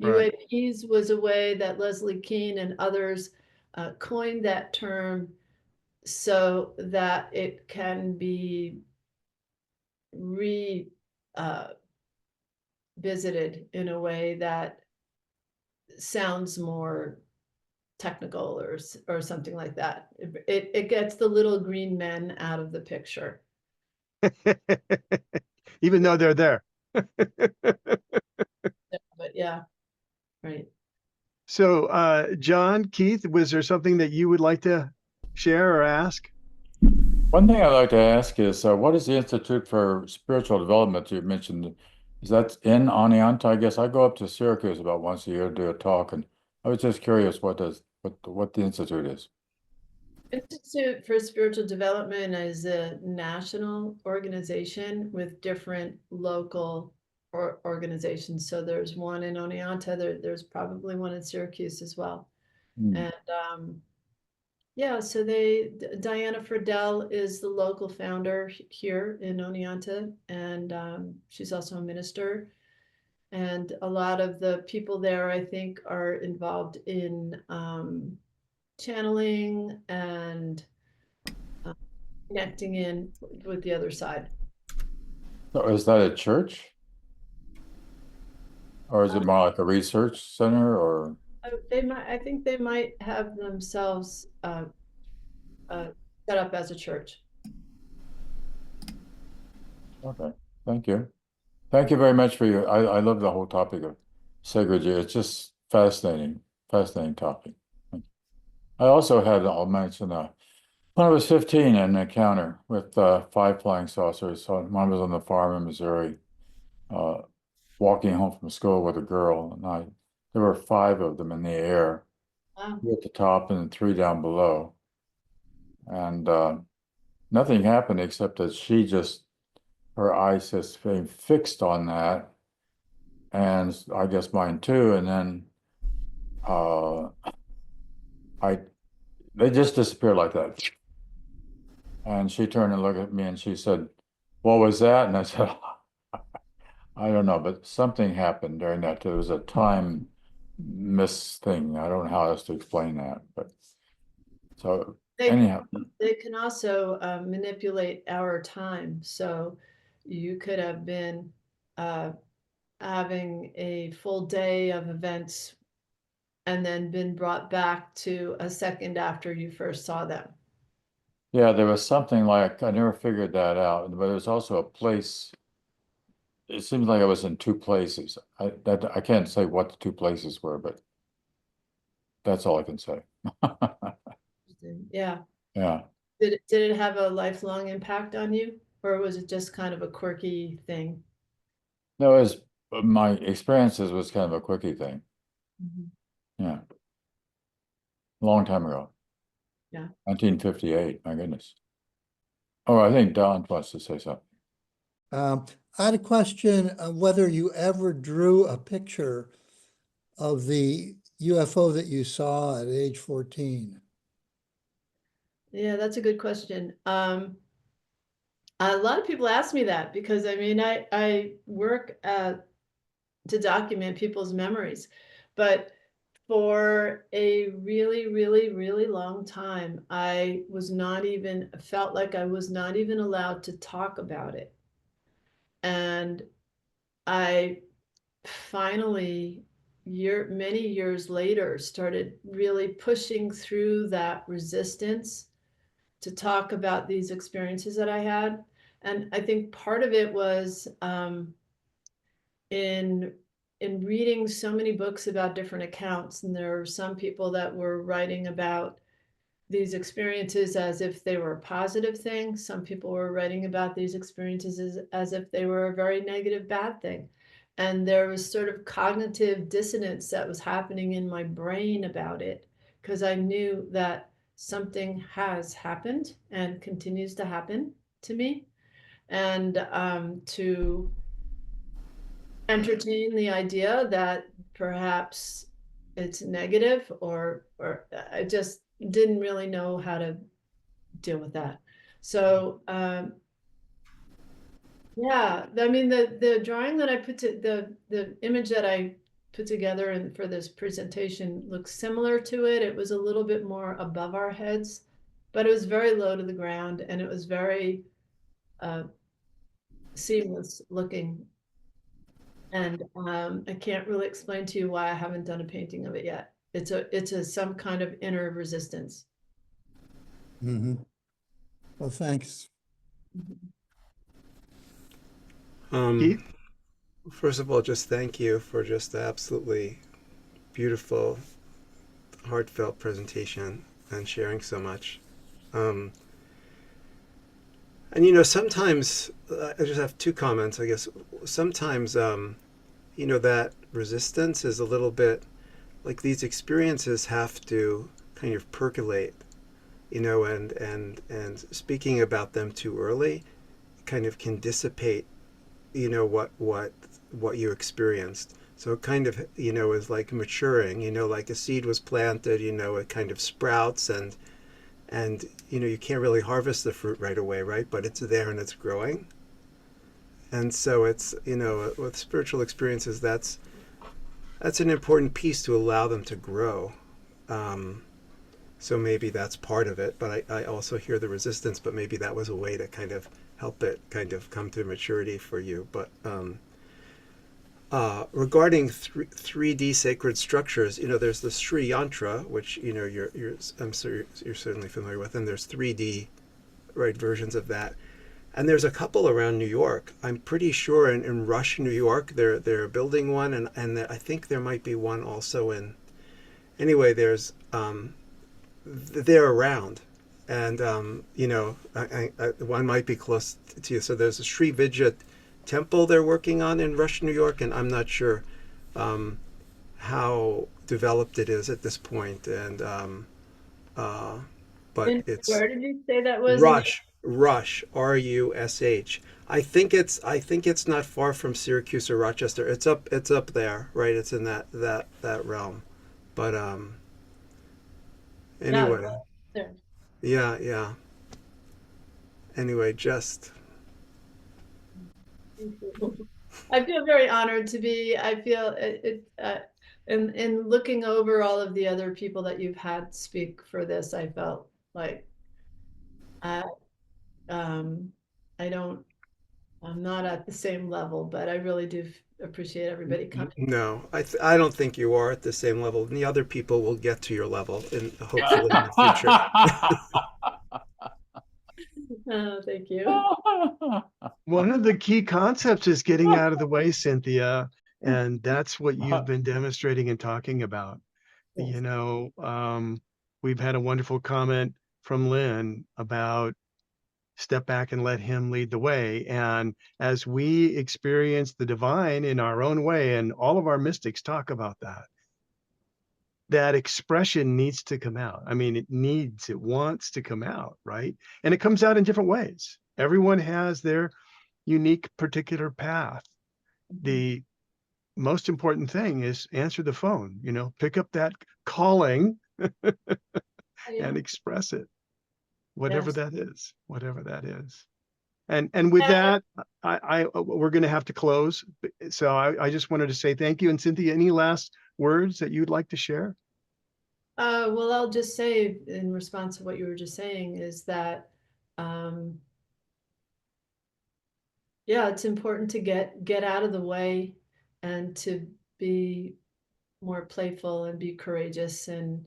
Right. UAPs was a way that Leslie Kean and others coined that term so that it can be revisited in a way that sounds more technical, or something like that. It gets the little green men out of the picture. Even though they're there. But yeah, right. So, John, Keith, was there something that you would like to share or ask? One thing I'd like to ask is, what is the Institute for Spiritual Development you mentioned? Is that in Oneonta? I guess I go up to Syracuse about once a year to do a talk, and I was just curious what the institute is. Institute for Spiritual Development is a national organization with different local organizations. So there's one in Oneonta, there's probably one in Syracuse as well. Hmm. And yeah, so Diana Friedel is the local founder here in Oneonta, and she's also a minister. And a lot of the people there, I think, are involved in channeling and connecting in with the other side. So is that a church, or is it more like a research center, or? I think they might have themselves set up as a church. Okay, thank you. Thank you very much for your, I love the whole topic of sacred gear. It's just fascinating, fascinating topic. I also had, I'll mention, when I was 15, an encounter with 5 flying saucers. So one was on the farm in Missouri, uh, walking home from school with a girl, and there were 5 of them in the air, Wow. 2 at the top and 3 down below. And nothing happened except that her eyes just became fixed on that, and I guess mine too. And then uh, I they just disappeared like that. And she turned and looked at me and she said, "What was that?" And I said, "I don't know, but something happened during that. There was a time miss thing. I don't know how else to explain that, but so They anyhow, they can also manipulate our time. So you could have been uh, having a full day of events and then been brought back to a second after you first saw them. yeah, there was something like I never figured that out, but there was also a place. It seems like I was in 2 places. I can't say what the 2 places were, but that's all I can say. Yeah. Yeah. Did it have a lifelong impact on you, or was it just kind of a quirky thing? No, it was my experiences was kind of a quickie thing. Mhm. Yeah. A long time ago. Yeah. 1958. My goodness. Oh, I think Don wants to say something. I had a question of whether you ever drew a picture of the UFO that you saw at age 14. Yeah, that's a good question. A lot of people ask me that because I mean, I work to document people's memories, but for a really, really, really long time, I was not even felt like I was not even allowed to talk about it. And I finally, many years later, started really pushing through that resistance to talk about these experiences that I had. And I think part of it was in reading so many books about different accounts, and there are some people that were writing about these experiences as if they were a positive thing. Some people were writing about these experiences as if they were a very negative, bad thing. And there was sort of cognitive dissonance that was happening in my brain about it, because I knew that something has happened and continues to happen to me. And to entertain the idea that perhaps it's negative, or I just didn't really know how to deal with that. So yeah, I mean the drawing that I put to the image that I put together and for this presentation looks similar to it. It was a little bit more above our heads, but it was very low to the ground and it was very uh, seamless looking. And I can't really explain to you why I haven't done a painting of it yet. It's a some kind of inner resistance. Mhm. Well, thanks. Mhm. Keith? First of all, just thank you for just the absolutely beautiful, heartfelt presentation and sharing so much. Um, and sometimes I just have 2 comments, I guess. Sometimes, that resistance is a little bit like these experiences have to kind of percolate, and speaking about them too early kind of can dissipate, what you experienced. So it kind of, is like maturing, like a seed was planted, it kind of sprouts and you can't really harvest the fruit right away, right? But it's there and it's growing. And so it's, with spiritual experiences, that's an important piece to allow them to grow. Um, so maybe that's part of it, but I also hear the resistance, but maybe that was a way to kind of help it kind of come to maturity for you. But regarding 3D sacred structures, there's the Sri Yantra, which I'm sure you're certainly familiar with, and there's 3D right versions of that. And there's a couple around New York. I'm pretty sure in Rush, New York, they're building one, and I think there might be one also in. Anyway, there's they're around, and one might be close to you. So there's a Sri Vijay temple they're working on in Rush, New York, and I'm not sure how developed it is at this point, and but And it's where did you say that was? Rush, Rush. I think it's not far from Syracuse or Rochester. It's up there, right? It's in that realm. But Yeah, anyway, there. yeah. Anyway, just I feel very honored to be. I feel in looking over all of the other people that you've had speak for this, I felt like I I don't. I'm not at the same level, but I really do appreciate everybody coming. no. I don't think you are at the same level. And the other people will get to your level, in hopefully in the future. Oh, thank you. One of the key concepts is getting out of the way, Cynthia, and that's what you've been demonstrating and talking about. Yes. You know, we've had a wonderful comment from Lynn about step back and let him lead the way. And as we experience the divine in our own way, and all of our mystics talk about that, that expression needs to come out. I mean, it wants to come out, right? And it comes out in different ways. Everyone has their unique particular path. The most important thing is answer the phone, pick up that calling and express it, whatever Yes. that is, And with that, we're going to have to close. So I just wanted to say thank you. And Cynthia, any last words that you'd like to share? Well, I'll just say in response to what you were just saying is that, yeah, it's important to get out of the way and to be more playful and be courageous and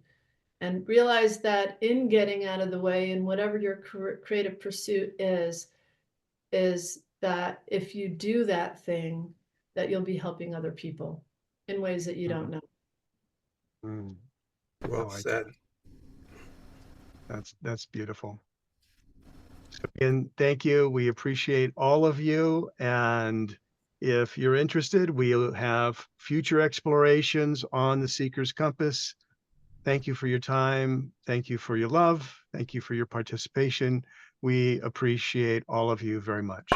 realize that in getting out of the way and whatever your creative pursuit is that if you do that thing, that you'll be helping other people in ways that you don't know. Mm, Well like said. that's beautiful. So again, thank you. We appreciate all of you. And if you're interested, we'll have future explorations on the Seeker's Compass. Thank you for your time. Thank you for your love. Thank you for your participation. We appreciate all of you very much.